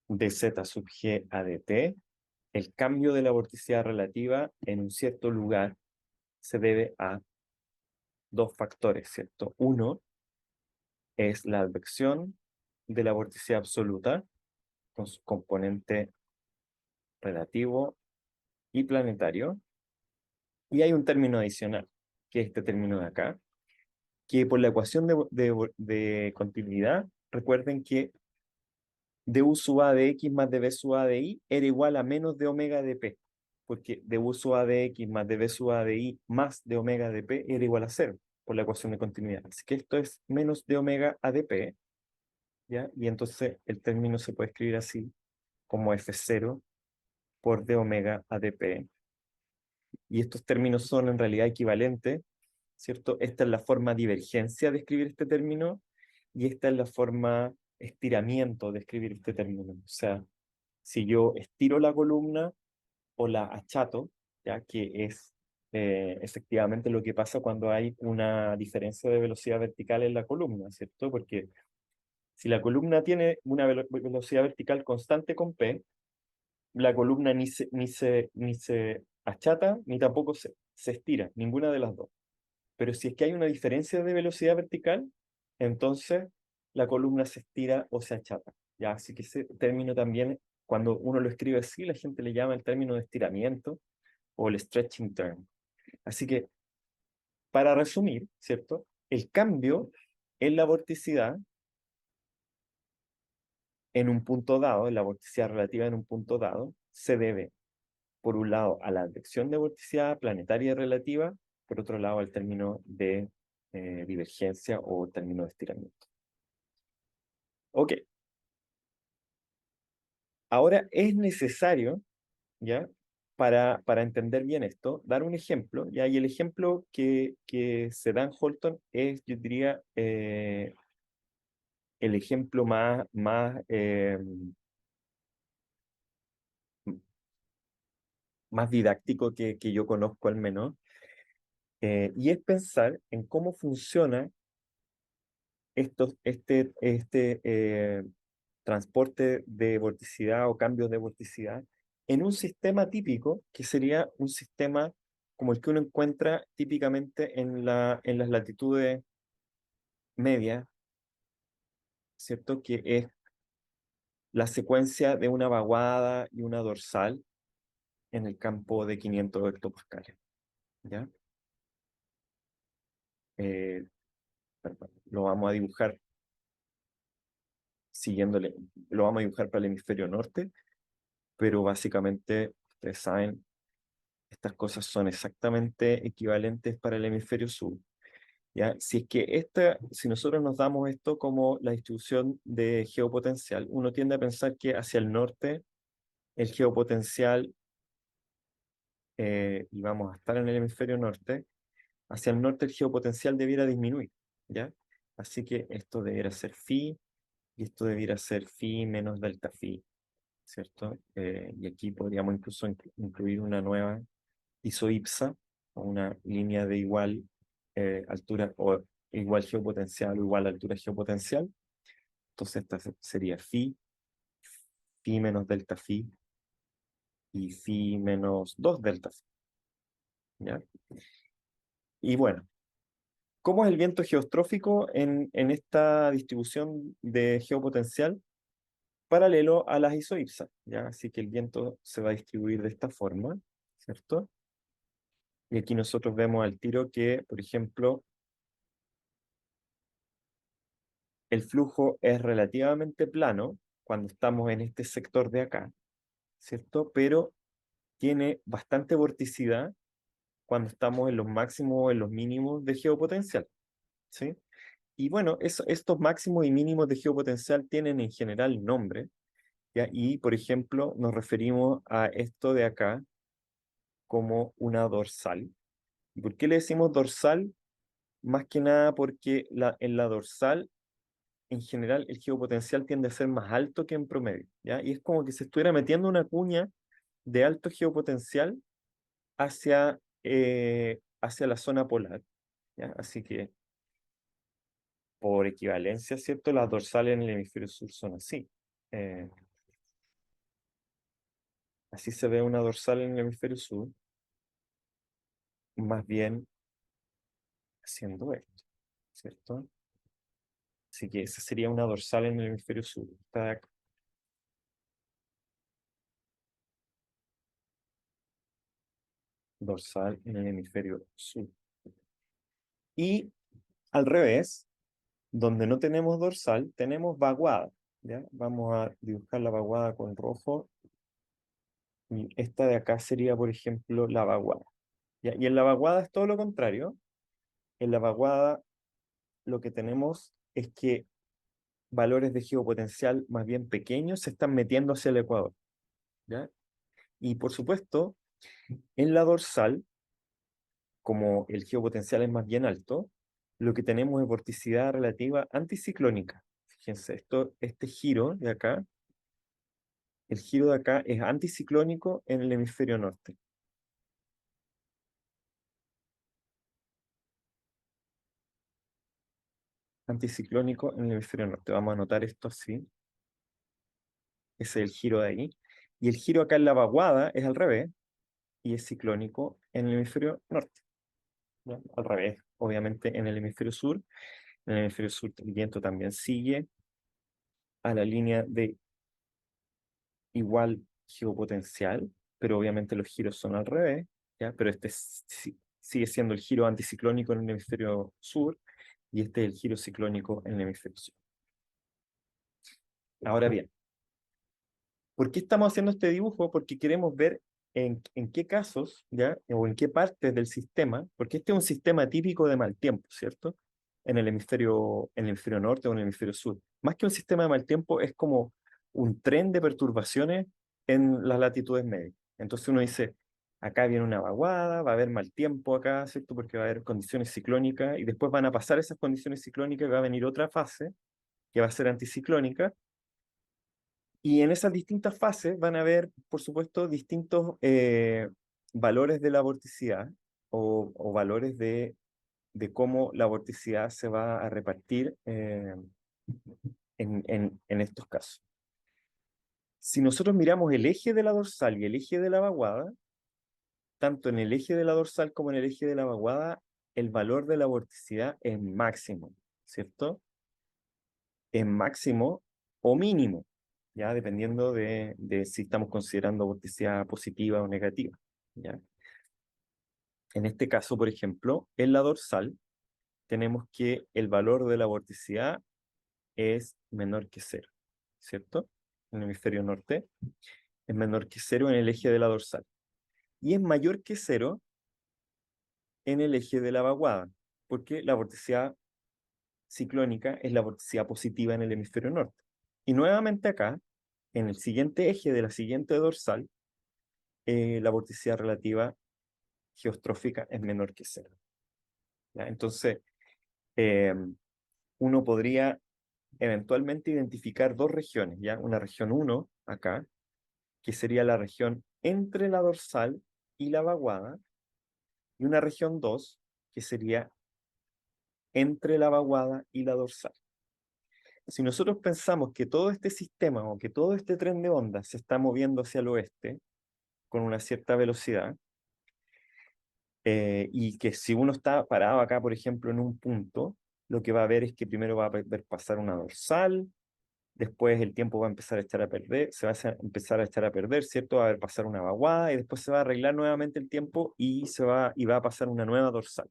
de z sub g a dt. El cambio de la vorticidad relativa en un cierto lugar se debe a dos factores, ¿cierto? Uno es la advección de la vorticidad absoluta con su componente relativo y planetario. Y hay un término adicional, que es este término de acá, que por la ecuación de continuidad, recuerden que du sub a de x más de b sub a de i era igual a menos de omega de p, porque du sub a de x más de b sub a de i más de omega de p era igual a cero, por la ecuación de continuidad. Así que esto es menos de omega a de p, ¿ya? Y entonces el término se puede escribir así, como f0 por d omega a de p. Y estos términos son en realidad equivalentes, ¿cierto? Esta es la forma divergencia de escribir este término y esta es la forma estiramiento de escribir este término. O sea, si yo estiro la columna o la achato, ya que es efectivamente lo que pasa cuando hay una diferencia de velocidad vertical en la columna, ¿cierto? Porque si la columna tiene una velocidad vertical constante con P, la columna ni se achata ni tampoco se estira, ninguna de las dos. Pero si es que hay una diferencia de velocidad vertical, entonces la columna se estira o se achata. ¿Ya? Así que ese término también, cuando uno lo escribe así, la gente le llama el término de estiramiento o el stretching term. Así que, para resumir, ¿cierto? El cambio en la vorticidad en un punto dado, en la vorticidad relativa en un punto dado, se debe, por un lado, a la advección de vorticidad planetaria relativa, por otro lado, al término de divergencia o término de estiramiento. Ok, ahora es necesario, ¿ya? Para entender bien esto, dar un ejemplo, ¿ya? Y el ejemplo que se da en Holton es, yo diría, el ejemplo más didáctico que yo conozco al menos, y es pensar en cómo funciona este transporte de vorticidad o cambios de vorticidad en un sistema típico que sería un sistema como el que uno encuentra típicamente en las latitudes medias, ¿cierto? Que es la secuencia de una vaguada y una dorsal en el campo de 500 hectopascales, ¿ya? Eh, perdón, lo vamos a dibujar siguiéndole, lo vamos a dibujar para el hemisferio norte, pero básicamente, ustedes saben, estas cosas son exactamente equivalentes para el hemisferio sur. ¿Ya? Si nosotros nos damos esto como la distribución de geopotencial, uno tiende a pensar que hacia el norte el geopotencial, y vamos a estar en el hemisferio norte, hacia el norte el geopotencial debiera disminuir, ¿ya? Así que esto debiera ser phi, y esto debiera ser phi menos delta phi, ¿cierto? Y aquí podríamos incluso incluir una nueva isoipsa, o una línea de igual altura, o igual geopotencial, o igual altura geopotencial. Entonces esta sería phi, phi menos delta phi, y phi menos 2 delta phi, ¿ya? Y bueno, ¿cómo es el viento geostrófico en esta distribución de geopotencial? Paralelo a las isoipsas, ¿ya? Así que el viento se va a distribuir de esta forma, ¿cierto? Y aquí nosotros vemos al tiro que, por ejemplo, el flujo es relativamente plano cuando estamos en este sector de acá, ¿cierto? Pero tiene bastante vorticidad cuando estamos en los máximos o en los mínimos de geopotencial, ¿sí? Y bueno, estos máximos y mínimos de geopotencial tienen en general nombre, ¿ya? Y, por ejemplo, nos referimos a esto de acá como una dorsal. ¿Y por qué le decimos dorsal? Más que nada porque en la dorsal, en general, el geopotencial tiende a ser más alto que en promedio, ¿ya? Y es como que se estuviera metiendo una cuña de alto geopotencial hacia la zona polar, ¿ya? Así que, por equivalencia, ¿cierto? Las dorsales en el hemisferio sur son así. Eh, Así se ve una dorsal en el hemisferio sur, más bien haciendo esto, ¿cierto? Así que esa sería una dorsal en el hemisferio sur. Está de acá. Dorsal en el hemisferio sur. Y al revés, donde no tenemos dorsal, tenemos vaguada, ¿ya? Vamos a dibujar la vaguada con rojo. Y esta de acá sería, por ejemplo, la vaguada, ¿ya? Y en la vaguada es todo lo contrario. En la vaguada lo que tenemos es que valores de geopotencial más bien pequeños se están metiendo hacia el ecuador, ¿ya? Y por supuesto, en la dorsal, como el geopotencial es más bien alto, lo que tenemos es vorticidad relativa anticiclónica. Fíjense, este giro de acá, el giro de acá es anticiclónico en el hemisferio norte. Anticiclónico en el hemisferio norte. Vamos a anotar esto así. Ese es el giro de ahí. Y el giro acá en la vaguada es al revés, y es ciclónico en el hemisferio norte, ¿ya? Al revés, obviamente en el hemisferio sur. En el hemisferio sur el viento también sigue a la línea de igual geopotencial, pero obviamente los giros son al revés, ¿ya? Pero este sigue siendo el giro anticiclónico en el hemisferio sur, y este es el giro ciclónico en el hemisferio sur. Ahora bien, ¿por qué estamos haciendo este dibujo? Porque queremos ver en qué casos, ¿ya? O en qué partes del sistema, porque este es un sistema típico de mal tiempo, ¿cierto? En el hemisferio norte o en el hemisferio sur. Más que un sistema de mal tiempo, es como un tren de perturbaciones en las latitudes medias. Entonces uno dice, acá viene una vaguada, va a haber mal tiempo acá, ¿cierto? Porque va a haber condiciones ciclónicas, y después van a pasar esas condiciones ciclónicas y va a venir otra fase que va a ser anticiclónica, y en esas distintas fases van a haber, por supuesto, distintos valores de la vorticidad, o valores de cómo la vorticidad se va a repartir en estos casos. Si nosotros miramos el eje de la dorsal y el eje de la vaguada, tanto en el eje de la dorsal como en el eje de la vaguada, el valor de la vorticidad es máximo, ¿cierto? Es máximo o mínimo, ya dependiendo de si estamos considerando vorticidad positiva o negativa, ¿ya? En este caso, por ejemplo, en la dorsal tenemos que el valor de la vorticidad es menor que cero, ¿cierto? En el hemisferio norte es menor que cero en el eje de la dorsal, y es mayor que cero en el eje de la vaguada, porque la vorticidad ciclónica es la vorticidad positiva en el hemisferio norte. Y nuevamente acá, en el siguiente eje de la siguiente dorsal, la vorticidad relativa geostrófica es menor que cero. ¿Ya? Entonces, uno podría eventualmente identificar dos regiones, ¿ya? Una región 1, acá, que sería la región entre la dorsal y la vaguada, y una región 2, que sería entre la vaguada y la dorsal. Si nosotros pensamos que todo este sistema o que todo este tren de ondas se está moviendo hacia el oeste con una cierta velocidad, y que si uno está parado acá, por ejemplo, en un punto, lo que va a ver es que primero va a ver pasar una dorsal, después el tiempo va a empezar a echar a perder, se va a empezar a echar a perder, ¿cierto? Va a ver pasar una vaguada y después se va a arreglar nuevamente el tiempo y va a pasar una nueva dorsal.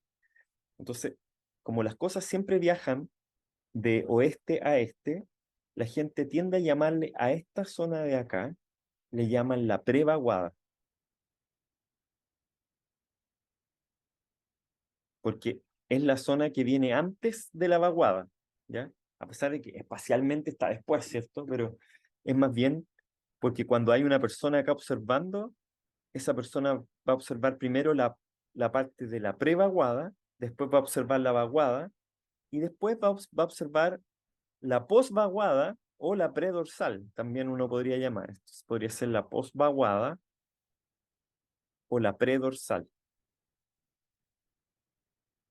Entonces, como las cosas siempre viajan de oeste a este, la gente tiende a llamarle a esta zona de acá, le llaman la prevaguada, porque es la zona que viene antes de la vaguada, ¿ya? A pesar de que espacialmente está después, ¿cierto? Pero es más bien porque cuando hay una persona acá observando, esa persona va a observar primero la parte de la prevaguada, después va a observar la vaguada, y después va a observar la posvaguada o la predorsal, también uno podría llamar. Esto podría ser la posvaguada o la predorsal.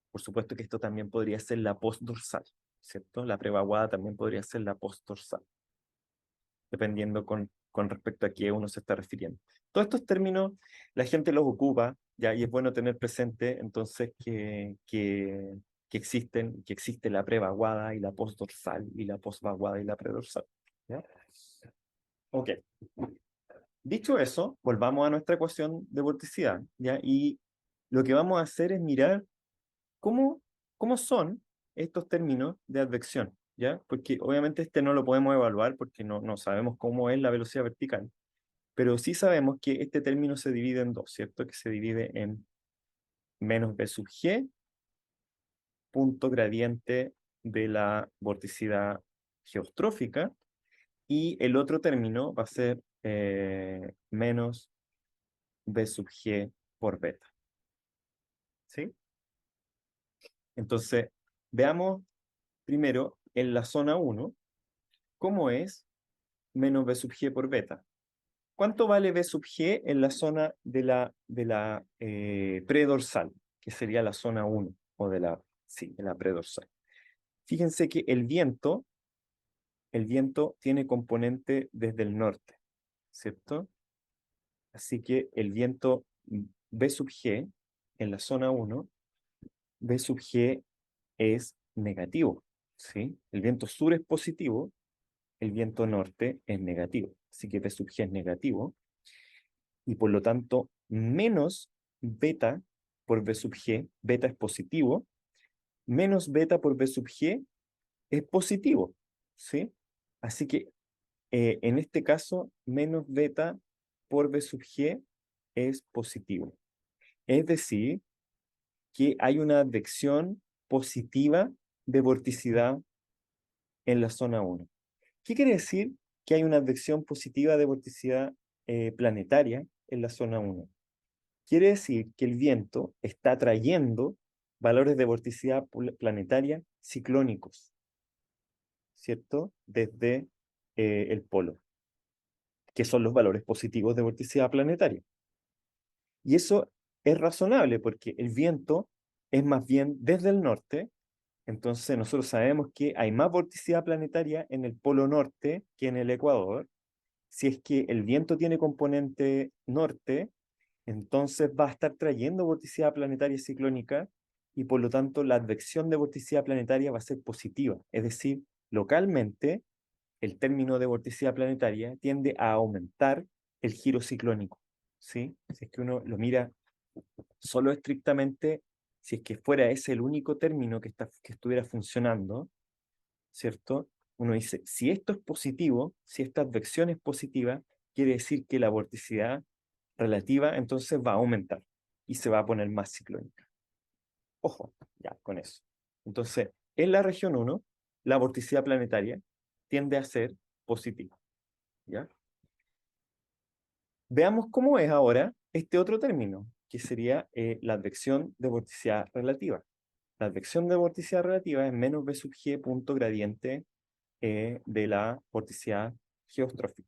Por supuesto que esto también podría ser la postdorsal, ¿cierto? La prevaguada también podría ser la postdorsal, dependiendo con respecto a qué uno se está refiriendo. Todos estos términos la gente los ocupa, ¿ya? Y es bueno tener presente entonces que existe la prevaguada y la postdorsal y la posvaguada y la predorsal, ¿ya? Ok. Dicho eso, volvamos a nuestra ecuación de vorticidad, ¿ya? Y lo que vamos a hacer es mirar cómo, cómo son estos términos de advección, ¿ya? Porque obviamente este no lo podemos evaluar porque no sabemos cómo es la velocidad vertical, pero sí sabemos que este término se divide en dos, ¿cierto? Que se divide en menos b sub g, punto gradiente de la vorticidad geostrófica, y el otro término va a ser menos b sub g por beta, ¿sí? Entonces, veamos primero en la zona 1 cómo es menos b sub g por beta. ¿Cuánto vale b sub g en la zona de la predorsal, que sería la zona 1, o sí, de la predorsal? Fíjense que el viento tiene componente desde el norte, ¿cierto? Así que el viento b sub g en la zona 1, b sub g es negativo, ¿sí? El viento sur es positivo, el viento norte es negativo. Así que b sub g es negativo, y por lo tanto menos beta por b sub g, beta es positivo, menos beta por b sub g es positivo, ¿sí? Así que en este caso, menos beta por b sub g es positivo. Es decir, que hay una advección positiva de vorticidad en la zona 1. ¿Qué quiere decir que hay una advección positiva de vorticidad planetaria en la zona 1? Quiere decir que el viento está trayendo valores de vorticidad planetaria ciclónicos, ¿cierto? Desde el polo, que son los valores positivos de vorticidad planetaria. Y eso es razonable porque el viento es más bien desde el norte. Entonces nosotros sabemos que hay más vorticidad planetaria en el polo norte que en el ecuador. Si es que el viento tiene componente norte, entonces va a estar trayendo vorticidad planetaria ciclónica, y por lo tanto la advección de vorticidad planetaria va a ser positiva. Es decir, localmente el término de vorticidad planetaria tiende a aumentar el giro ciclónico, ¿sí? Si es que uno lo mira solo estrictamente, si es que fuera ese el único término que estuviera funcionando, ¿cierto? Uno dice, si esto es positivo, si esta advección es positiva, quiere decir que la vorticidad relativa entonces va a aumentar y se va a poner más ciclónica. Ojo, ya, con eso. Entonces, en la región 1, la vorticidad planetaria tiende a ser positiva, ¿ya? Veamos cómo es ahora este otro término, que sería la advección de vorticidad relativa. La advección de vorticidad relativa es menos b sub g punto gradiente de la vorticidad geostrófica.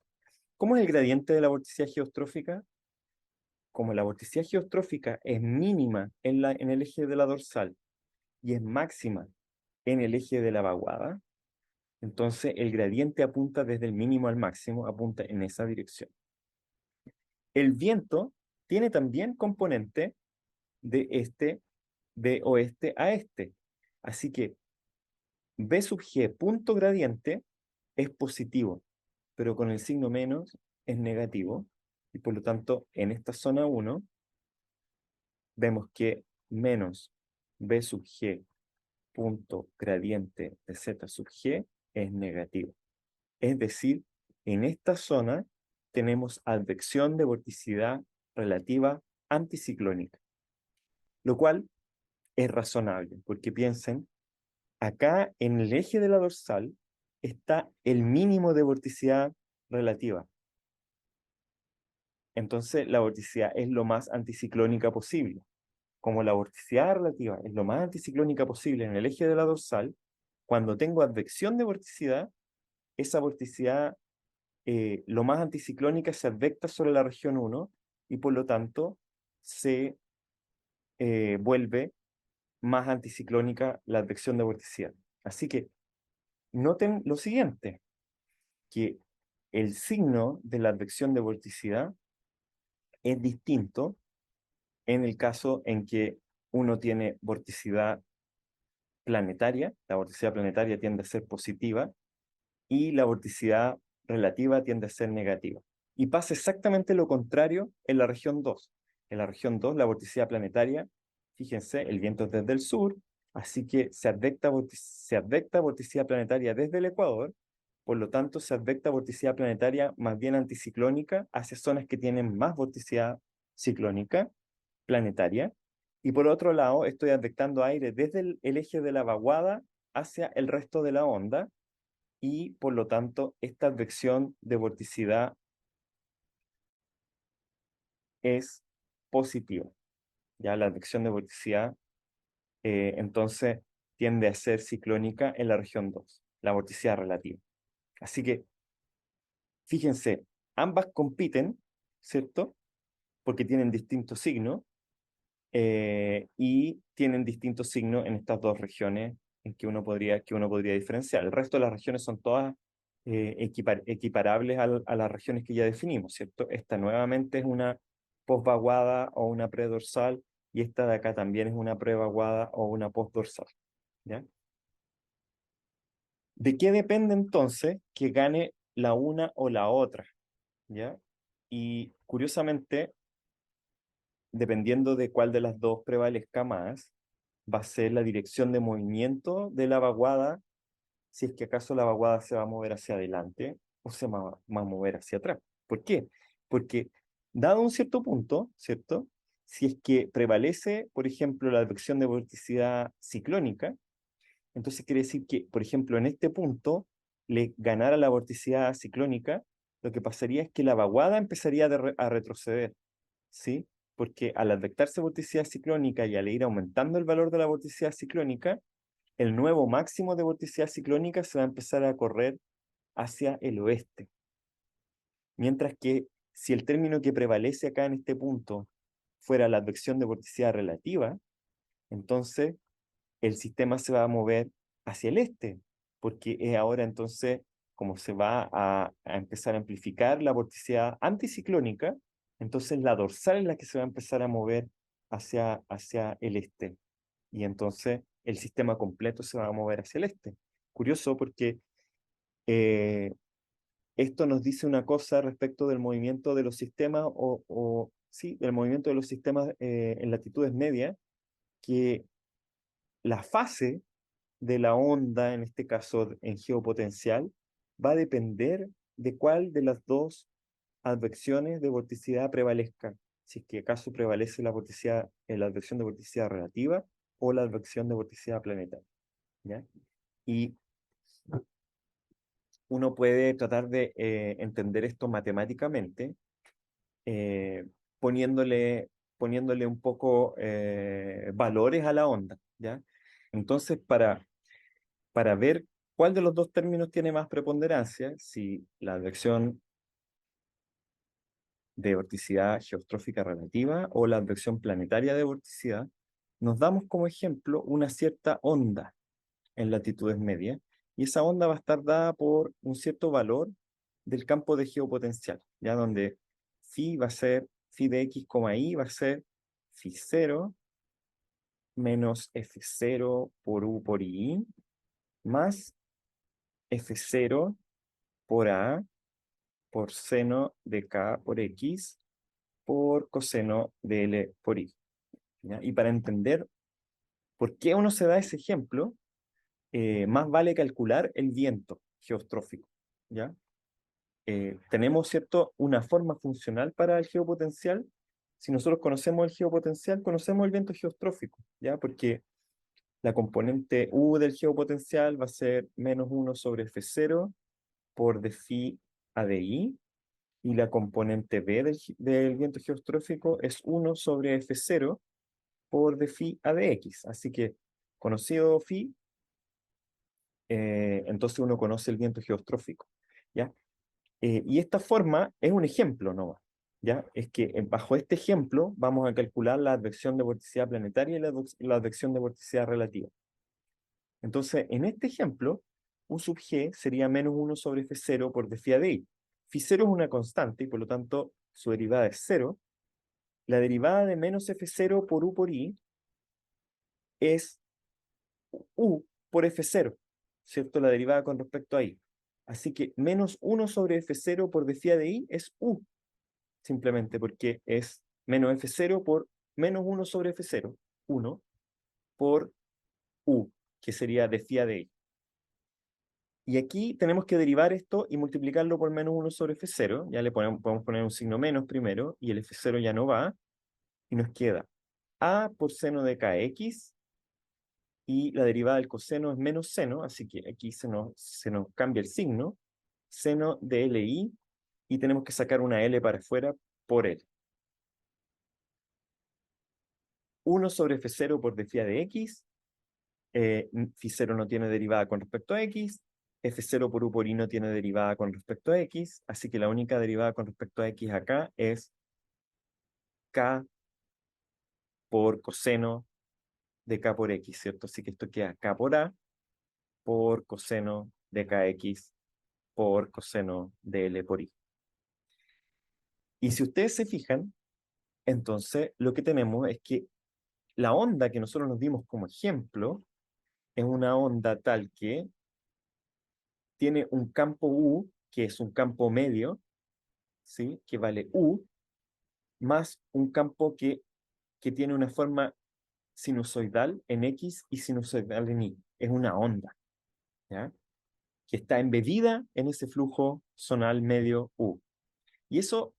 ¿Cómo es el gradiente de la vorticidad geostrófica? Como la vorticidad geostrófica es mínima en el eje de la dorsal y es máxima en el eje de la vaguada, entonces el gradiente apunta desde el mínimo al máximo, apunta en esa dirección. El viento tiene también componente de oeste a este. Así que b sub g punto gradiente es positivo, pero con el signo menos es negativo. Y por lo tanto, en esta zona 1, vemos que menos b sub g punto gradiente de z sub g es negativo. Es decir, en esta zona tenemos advección de vorticidad relativa anticiclónica, lo cual es razonable, porque piensen, acá en el eje de la dorsal está el mínimo de vorticidad relativa. Entonces la vorticidad es lo más anticiclónica posible. Como la vorticidad relativa es lo más anticiclónica posible en el eje de la dorsal, cuando tengo advección de vorticidad, esa vorticidad lo más anticiclónica se advecta sobre la región 1 y por lo tanto se vuelve más anticiclónica la advección de vorticidad. Así que noten lo siguiente, que el signo de la advección de vorticidad es distinto en el caso en que uno tiene vorticidad planetaria, la vorticidad planetaria tiende a ser positiva y la vorticidad relativa tiende a ser negativa. Y pasa exactamente lo contrario en la región 2. En la región 2, la vorticidad planetaria, fíjense, el viento es desde el sur, así que se advecta vorticidad planetaria desde el ecuador, por lo tanto se advecta vorticidad planetaria más bien anticiclónica hacia zonas que tienen más vorticidad ciclónica planetaria. Y por otro lado, estoy advectando aire desde el eje de la vaguada hacia el resto de la onda, y por lo tanto esta advección de vorticidad es positiva. Ya la advección de vorticidad entonces tiende a ser ciclónica en la región 2, la vorticidad relativa. Así que fíjense, ambas compiten, ¿cierto? Porque tienen distintos signos y tienen distintos signos en estas dos regiones en que uno podría diferenciar. El resto de las regiones son todas equiparables a las regiones que ya definimos, ¿cierto? Esta nuevamente es una posvaguada o una predorsal y esta de acá también es una prevaguada o una postdorsal, ¿ya? ¿De qué depende entonces que gane la una o la otra? ¿Ya? Y curiosamente, dependiendo de cuál de las dos prevalezca más, va a ser la dirección de movimiento de la vaguada, si es que acaso la vaguada se va a mover hacia adelante o se va a mover hacia atrás. ¿Por qué? Porque dado un cierto punto, ¿cierto? Si es que prevalece, por ejemplo, la advección de vorticidad ciclónica, entonces quiere decir que, por ejemplo, en este punto le ganara la vorticidad ciclónica, lo que pasaría es que la vaguada empezaría a retroceder, ¿sí? Porque al advectarse vorticidad ciclónica y al ir aumentando el valor de la vorticidad ciclónica, el nuevo máximo de vorticidad ciclónica se va a empezar a correr hacia el oeste. Mientras que si el término que prevalece acá en este punto fuera la advección de vorticidad relativa, entonces el sistema se va a mover hacia el este, porque es ahora entonces como se va a empezar a amplificar la vorticidad anticiclónica, entonces la dorsal es la que se va a empezar a mover hacia el este. Y entonces el sistema completo se va a mover hacia el este. Curioso porque eh, esto nos dice una cosa respecto del movimiento de los sistemas, sí, del movimiento de los sistemas en latitudes medias, que la fase de la onda, en este caso en geopotencial, va a depender de cuál de las dos advecciones de vorticidad prevalezca. Si es que acaso prevalece la vorticidad, la advección de vorticidad relativa o la advección de vorticidad planetaria. ¿Ya? Y uno puede tratar de entender esto matemáticamente eh, poniéndole, poniéndole un poco valores a la onda, ¿ya? Entonces, para ver cuál de los dos términos tiene más preponderancia, si la advección de vorticidad geostrófica relativa o la advección planetaria de vorticidad, nos damos como ejemplo una cierta onda en latitudes medias, y esa onda va a estar dada por un cierto valor del campo de geopotencial, ya donde phi va a ser, phi de x, y va a ser phi 0 menos f0 por u por i, más f0 por a por seno de k por x por coseno de L por I. ¿Ya? Y para entender por qué uno se da ese ejemplo, más vale calcular el viento geostrófico. ¿Ya? Tenemos, ¿cierto?, una forma funcional para el geopotencial. Si nosotros conocemos el geopotencial, conocemos el viento geostrófico, ¿ya? Porque la componente U del geopotencial va a ser menos 1 sobre F0 por d phi a d i, y la componente B del viento geostrófico es 1 sobre F0 por d phi a dx. Así que, conocido phi, entonces uno conoce el viento geostrófico, ¿ya? Y esta forma es un ejemplo, ¿no? ¿Ya? Es que bajo este ejemplo vamos a calcular la advección de vorticidad planetaria y la advección de vorticidad relativa. Entonces, en este ejemplo, U sub g sería menos 1 sobre F0 por d phi a di. Phi 0 es una constante y por lo tanto su derivada es 0. La derivada de menos F0 por U por I es U por F0, ¿cierto? La derivada con respecto a I. Así que menos 1 sobre F0 por d phi a de I es U, simplemente porque es menos F0 por menos 1 sobre F0, 1, por U, que sería d phi a de I. Y aquí tenemos que derivar esto y multiplicarlo por menos 1 sobre F0. Ya le podemos poner un signo menos primero, y el F0 ya no va, y nos queda A por seno de kx, y la derivada del coseno es menos seno, así que aquí se nos cambia el signo, seno de Li, y tenemos que sacar una L para afuera por L. 1 sobre F0 por d phi a de x, phi 0 no tiene derivada con respecto a x, F0 por U por I no tiene derivada con respecto a x, así que la única derivada con respecto a x acá es k por coseno de k por x, ¿cierto? Así que esto queda k por a por coseno de kx por coseno de L por I. Y si ustedes se fijan, entonces lo que tenemos es que la onda que nosotros nos dimos como ejemplo es una onda tal que tiene un campo U, que es un campo medio, ¿sí?, que vale U, más un campo que tiene una forma sinusoidal en X y sinusoidal en Y. Es una onda, ¿ya?, que está embebida en ese flujo zonal medio U. Y eso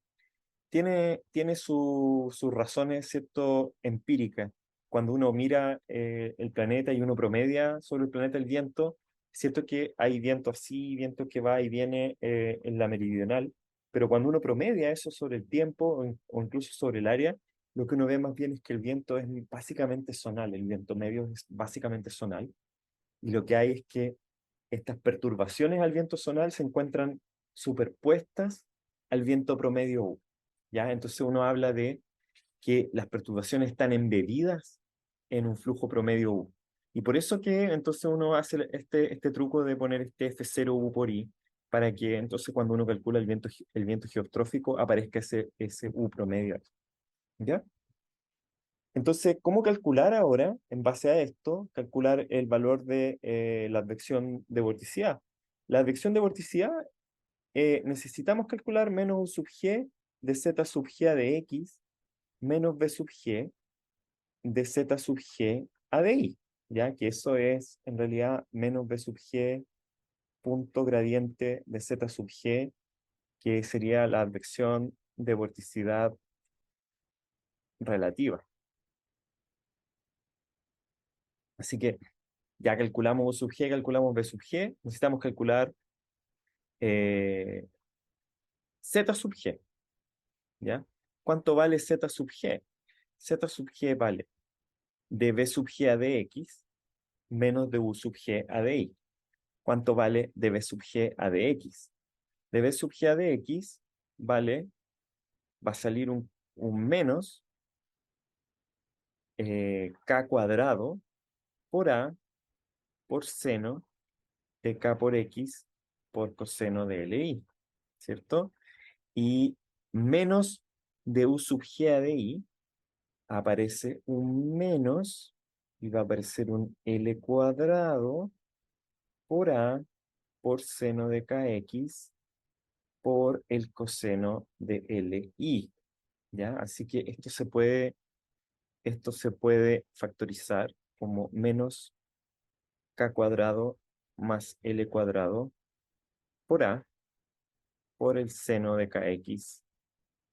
tiene sus razones, ¿cierto?, empíricas. Cuando uno mira el planeta y uno promedia sobre el planeta el viento, es cierto que hay viento así, viento que va y viene en la meridional, pero cuando uno promedia eso sobre el tiempo o incluso sobre el área, lo que uno ve más bien es que el viento es básicamente zonal, el viento medio es básicamente zonal, y lo que hay es que estas perturbaciones al viento zonal se encuentran superpuestas al viento promedio U. ¿Ya? Entonces uno habla de que las perturbaciones están embebidas en un flujo promedio U. Y por eso que entonces uno hace este truco de poner este F0 U por I, para que entonces cuando uno calcula el viento geostrófico aparezca ese U promedio. ¿Ya? Entonces, ¿cómo calcular ahora, en base a esto, calcular el valor de la advección de vorticidad? La advección de vorticidad, necesitamos calcular menos U sub g de z sub g a de x menos b sub g de z sub g a de i, ya que eso es en realidad menos b sub g punto gradiente de z sub g, que sería la advección de vorticidad relativa. Así que ya calculamos U sub g, calculamos b sub g, necesitamos calcular z sub g, ¿ya? ¿Cuánto vale z sub g? Z sub g vale de b sub g a de x menos de u sub g a de y. ¿Cuánto vale de b sub g a de x? De b sub g a de x vale, va a salir un menos k cuadrado por a por seno de k por x por coseno de li, ¿cierto? Y menos de u sub g a de y aparece un menos y va a aparecer un L cuadrado por A por seno de KX por el coseno de LI. ¿Ya? Así que esto se puede factorizar como menos K cuadrado más L cuadrado por A por el seno de KX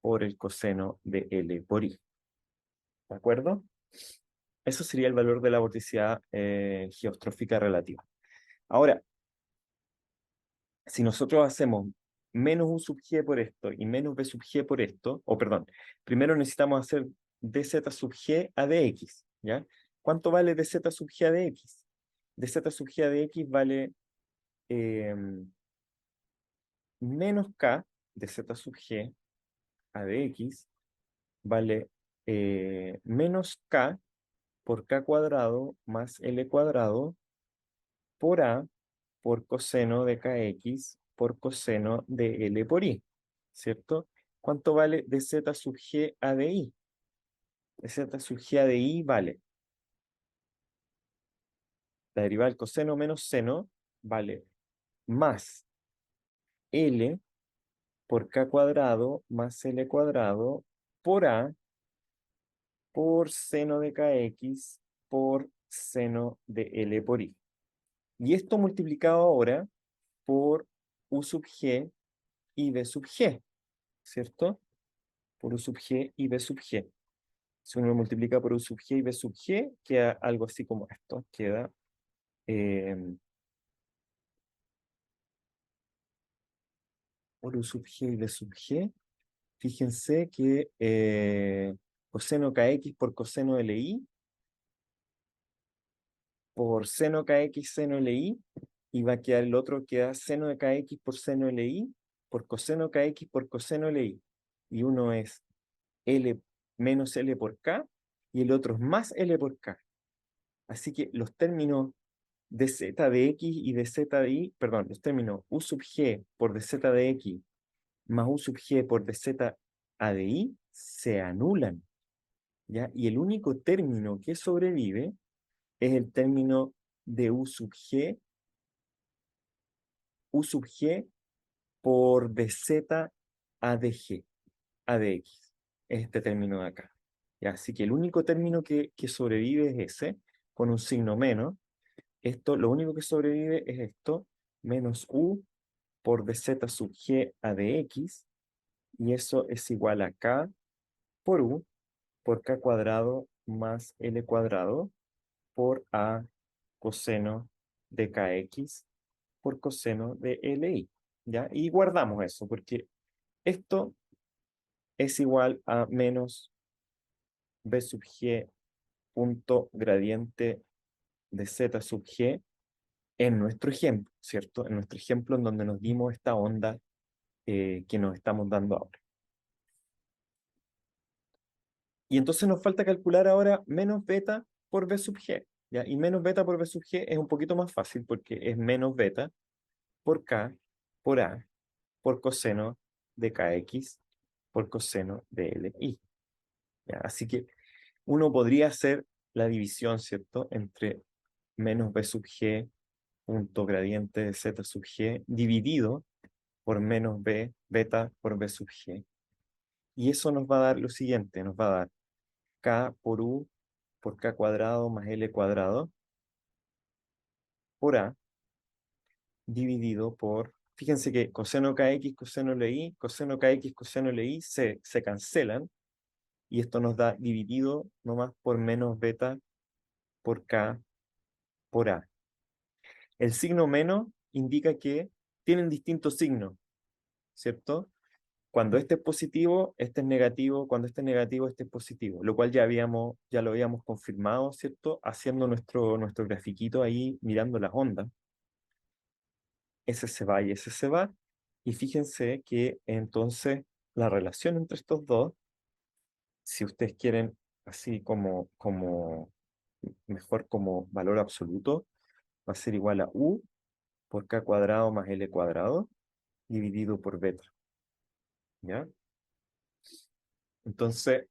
por el coseno de L por I. ¿De acuerdo? Eso sería el valor de la vorticidad geostrófica relativa. Ahora, si nosotros hacemos menos u sub g por esto y menos b sub g por esto, o perdón, primero necesitamos hacer dz sub g a dx, ¿ya? ¿Cuánto vale dz sub g a dx? Dz sub g a dx vale menos k dz sub g a dx vale menos k por k cuadrado más l cuadrado por a por coseno de kx por coseno de L por I, ¿cierto? ¿Cuánto vale de z sub g a de I? De z sub g a de I vale la derivada del coseno menos seno vale más L por k cuadrado más L cuadrado por A por seno de kx por seno de L por I. Y esto multiplicado ahora por U sub g y B sub g, ¿cierto? Por U sub g y B sub g. Si uno lo multiplica por U sub g y B sub g, queda algo así como esto. Queda eh, por U sub g y B sub g. Fíjense que coseno kx por coseno li por seno kx seno li, y va a quedar el otro, queda seno de kx por seno li por coseno kx por coseno li. Y uno es L menos L por K y el otro es más L por K. Así que los términos de z de x y de z de y, perdón, los términos u sub g por dz de x más u sub g por dz a de y se anulan, ¿ya? Y el único término que sobrevive es el término de u sub g por dz a de g, a de x, este término de acá. ¿Ya? Así que el único término que sobrevive es ese, con un signo menos. Esto, lo único que sobrevive es esto, menos u por dz sub g a de x, y eso es igual a k por u por k cuadrado más l cuadrado por a coseno de kx por coseno de li. ¿Ya? Y guardamos eso, porque esto es igual a menos b sub g punto gradiente de z sub g en nuestro ejemplo, ¿cierto? En nuestro ejemplo en donde nos dimos esta onda que nos estamos dando ahora. Y entonces nos falta calcular ahora menos beta por b sub g, ¿ya? Y menos beta por b sub g es un poquito más fácil porque es menos beta por k por a por coseno de kx por coseno de li, ¿ya? Así que uno podría hacer la división, ¿cierto? Entre menos b sub g punto gradiente de z sub g dividido por menos b beta por b sub g. Y eso nos va a dar lo siguiente, nos va a dar k por u por k cuadrado más l cuadrado por a dividido por, fíjense que coseno kx, coseno li, coseno kx, coseno li se cancelan, y esto nos da dividido nomás por menos beta por k por a. El signo menos indica que tienen distintos signos, ¿cierto? Cuando este es positivo, este es negativo, cuando este es negativo, este es positivo, lo cual ya lo habíamos confirmado, ¿cierto? Haciendo nuestro grafiquito ahí, mirando las ondas. Ese se va y ese se va. Y fíjense que entonces la relación entre estos dos, si ustedes quieren así mejor como valor absoluto, va a ser igual a U por K cuadrado más L cuadrado dividido por beta, ¿ya? Entonces,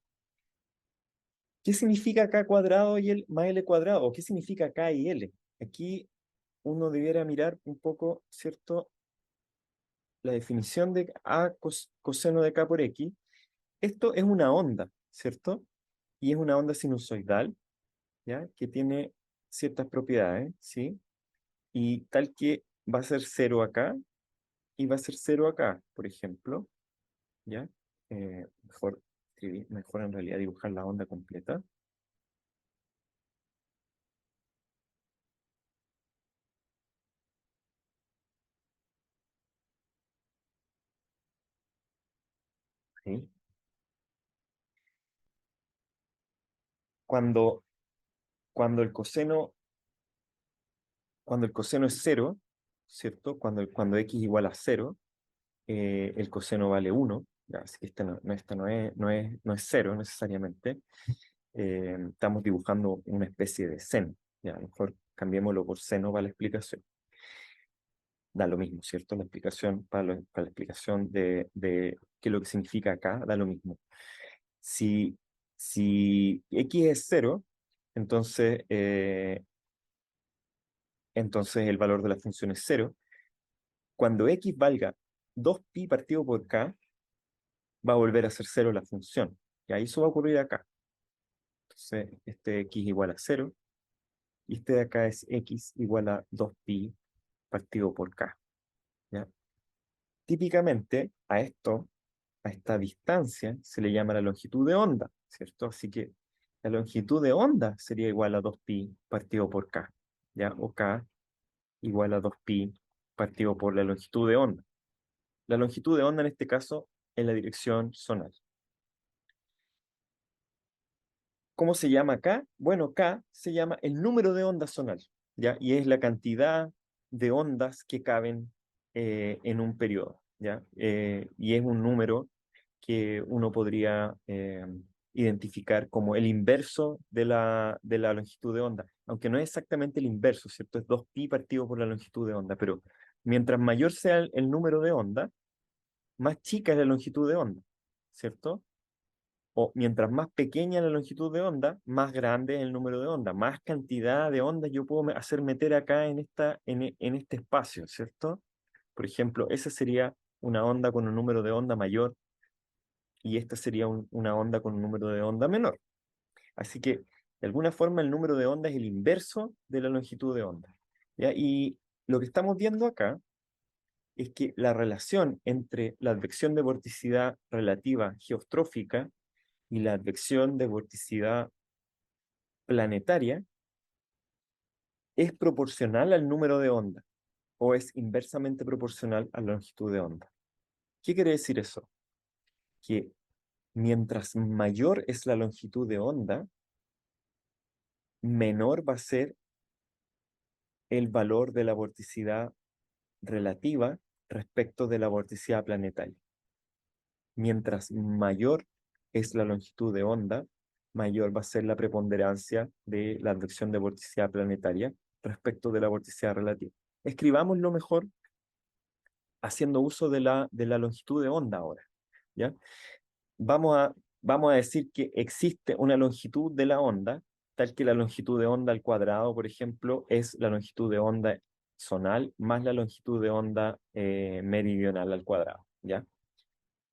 ¿qué significa K cuadrado y L más L cuadrado? ¿O qué significa K y L? Aquí uno debiera mirar un poco, ¿cierto? La definición de coseno de K por X. Esto es una onda, ¿cierto? Y es una onda sinusoidal, ¿ya? Que tiene ciertas propiedades, ¿sí? Y tal que va a ser cero acá y va a ser cero acá, por ejemplo, ¿ya? Mejor en realidad dibujar la onda completa. ¿Sí? Cuando, cuando el coseno, cuando el coseno es cero, ¿cierto? Cuando x igual a cero, el coseno vale 1, ya, así que esta no es cero necesariamente. Estamos dibujando una especie de seno, ya, a lo mejor cambiémoslo por seno para la explicación. Da lo mismo, ¿cierto? La explicación, para la explicación de qué es lo que significa acá, da lo mismo. Si, si x es cero, entonces, entonces el valor de la función es cero. Cuando x valga 2pi partido por k, va a volver a ser cero la función. Y ahí eso va a ocurrir acá. Entonces, este x igual a cero, y este de acá es x igual a 2pi partido por k, ¿ya? Típicamente, a esta distancia, se le llama la longitud de onda, ¿cierto? Así que la longitud de onda sería igual a 2pi partido por k, ¿ya? O k igual a 2pi partido por la longitud de onda. La longitud de onda en este caso es la dirección zonal. ¿Cómo se llama K? Bueno, K se llama el número de ondas zonal, ¿ya? Y es la cantidad de ondas que caben en un periodo, ¿ya? Y es un número que uno podría identificar como el inverso de la longitud de onda, aunque no es exactamente el inverso, ¿cierto? Es 2pi partido por la longitud de onda, pero mientras mayor sea el número de onda, más chica es la longitud de onda, ¿cierto? O mientras más pequeña la longitud de onda, más grande es el número de ondas, más cantidad de ondas yo puedo hacer meter acá en este espacio, ¿cierto? Por ejemplo, esa sería una onda con un número de onda mayor y esta sería una onda con un número de onda menor. Así que, de alguna forma, el número de onda es el inverso de la longitud de onda, ¿ya? Y lo que estamos viendo acá es que la relación entre la advección de vorticidad relativa geostrófica y la advección de vorticidad planetaria es proporcional al número de onda o es inversamente proporcional a la longitud de onda. ¿Qué quiere decir eso? Que mientras mayor es la longitud de onda, menor va a ser el valor de la vorticidad relativa respecto de la vorticidad planetaria. Mientras mayor es la longitud de onda, mayor va a ser la preponderancia de la advección de vorticidad planetaria respecto de la vorticidad relativa. Escribámoslo mejor haciendo uso de la longitud de onda ahora, ¿ya? Vamos a, vamos a decir que existe una longitud de la onda, tal que la longitud de onda al cuadrado, por ejemplo, es la longitud de onda zonal más la longitud de onda meridional al cuadrado, ¿ya?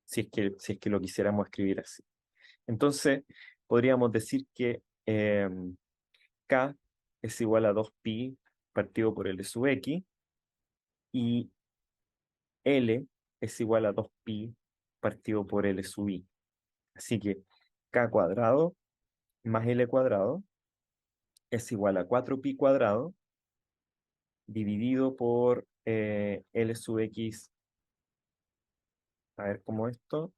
Si es que lo quisiéramos escribir así. Entonces, podríamos decir que K es igual a 2pi partido por L sub x y L es igual a 2pi partido por L sub i. Así que K cuadrado más L cuadrado es igual a 4pi cuadrado dividido por L sub x A ver cómo esto,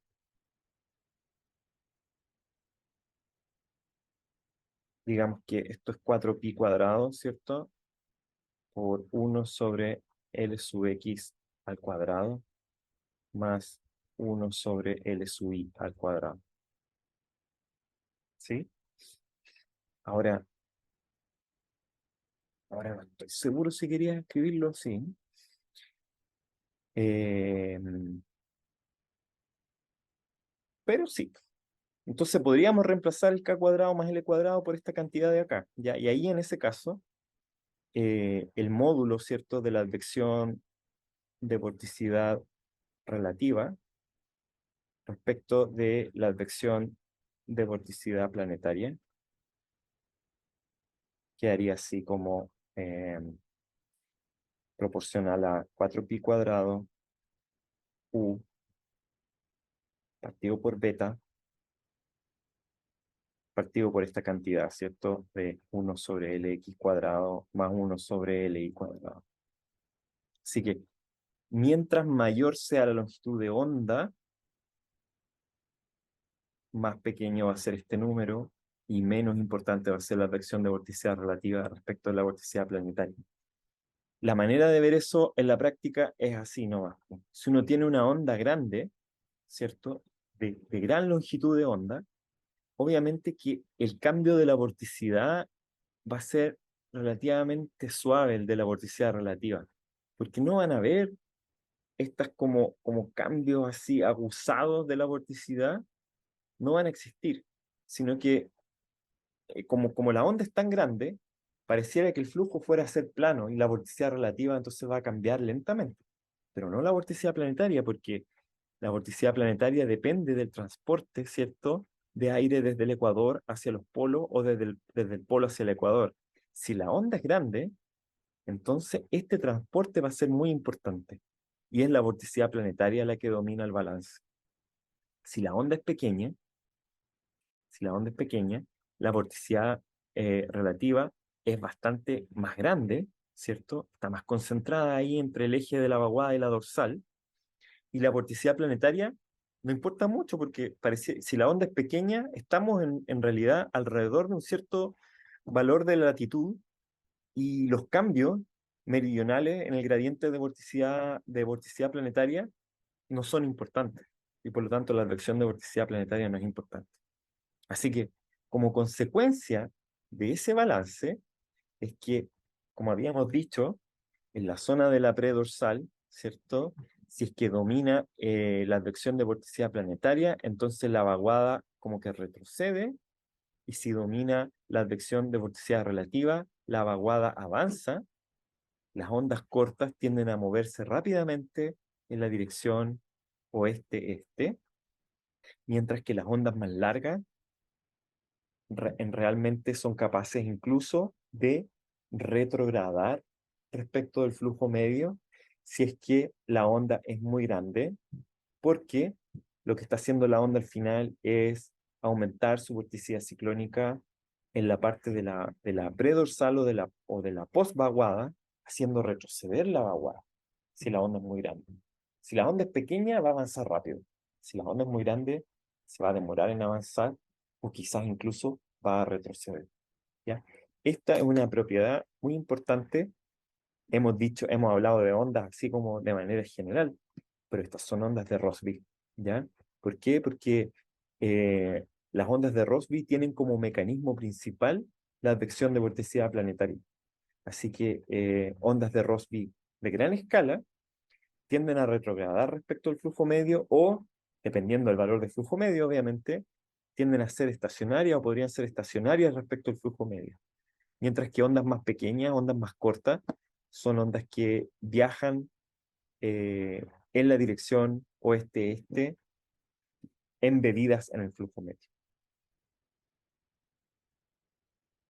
digamos que esto es 4pi cuadrado, ¿cierto? Por 1/L⁻x² más 1/L⁻i². ¿Sí? Ahora, ahora no estoy seguro si quería escribirlo así. Eh, pero sí. Entonces podríamos reemplazar el k² más l² por esta cantidad de acá. ¿Ya? Y ahí en ese caso, el módulo, ¿cierto?, de la advección de vorticidad relativa respecto de la advección de vorticidad planetaria quedaría así como proporcional a 4pi² u partido por beta partido por esta cantidad, ¿cierto? De 1/Lx² más 1/Li². Así que mientras mayor sea la longitud de onda, más pequeño va a ser este número y menos importante va a ser la advección de vorticidad relativa respecto a la vorticidad planetaria. La manera de ver eso en la práctica es así nomás. Si uno tiene una onda grande, ¿cierto? De gran longitud de onda, obviamente que el cambio de la vorticidad va a ser relativamente suave, el de la vorticidad relativa, porque no van a haber estas como cambios así abusados de la vorticidad, no van a existir, sino que como la onda es tan grande, pareciera que el flujo fuera a ser plano y la vorticidad relativa entonces va a cambiar lentamente, pero no la vorticidad planetaria, porque la vorticidad planetaria depende del transporte, ¿cierto?, de aire desde el ecuador hacia los polos o desde el polo hacia el ecuador. Si la onda es grande, entonces este transporte va a ser muy importante y es la vorticidad planetaria la que domina el balance. Si la onda es pequeña, si la onda es pequeña, la vorticidad relativa es bastante más grande, ¿cierto? Está más concentrada ahí entre el eje de la vaguada y la dorsal, y la vorticidad planetaria no importa mucho porque parece, si la onda es pequeña, estamos en realidad alrededor de un cierto valor de latitud y los cambios meridionales en el gradiente de vorticidad planetaria no son importantes y por lo tanto la advección de vorticidad planetaria no es importante. Así que como consecuencia de ese balance es que, como habíamos dicho, en la zona de la predorsal, ¿cierto? Si es que domina la advección de vorticidad planetaria, entonces la vaguada como que retrocede, y si domina la advección de vorticidad relativa, la vaguada avanza. Las ondas cortas tienden a moverse rápidamente en la dirección oeste-este, mientras que las ondas más largas realmente son capaces incluso de retrogradar respecto del flujo medio si es que la onda es muy grande, porque lo que está haciendo la onda al final es aumentar su vorticidad ciclónica en la parte de la predorsal o de la postvaguada, haciendo retroceder la vaguada, si la onda es muy grande. Si la onda es pequeña, va a avanzar rápido. Si la onda es muy grande, se va a demorar en avanzar o quizás incluso va a retroceder. ¿Ya? Esta es una propiedad muy importante. Hemos hablado de ondas así como de manera general, pero estas son ondas de Rossby, ¿ya? ¿Por qué? Porque las ondas de Rossby tienen como mecanismo principal la advección de vorticidad planetaria. Así que ondas de Rossby de gran escala tienden a retrogradar respecto al flujo medio o, dependiendo del valor del flujo medio, obviamente, tienden a ser estacionarias o podrían ser estacionarias respecto al flujo medio. Mientras que ondas más pequeñas, ondas más cortas, son ondas que viajan en la dirección oeste-este, embebidas en el flujo medio.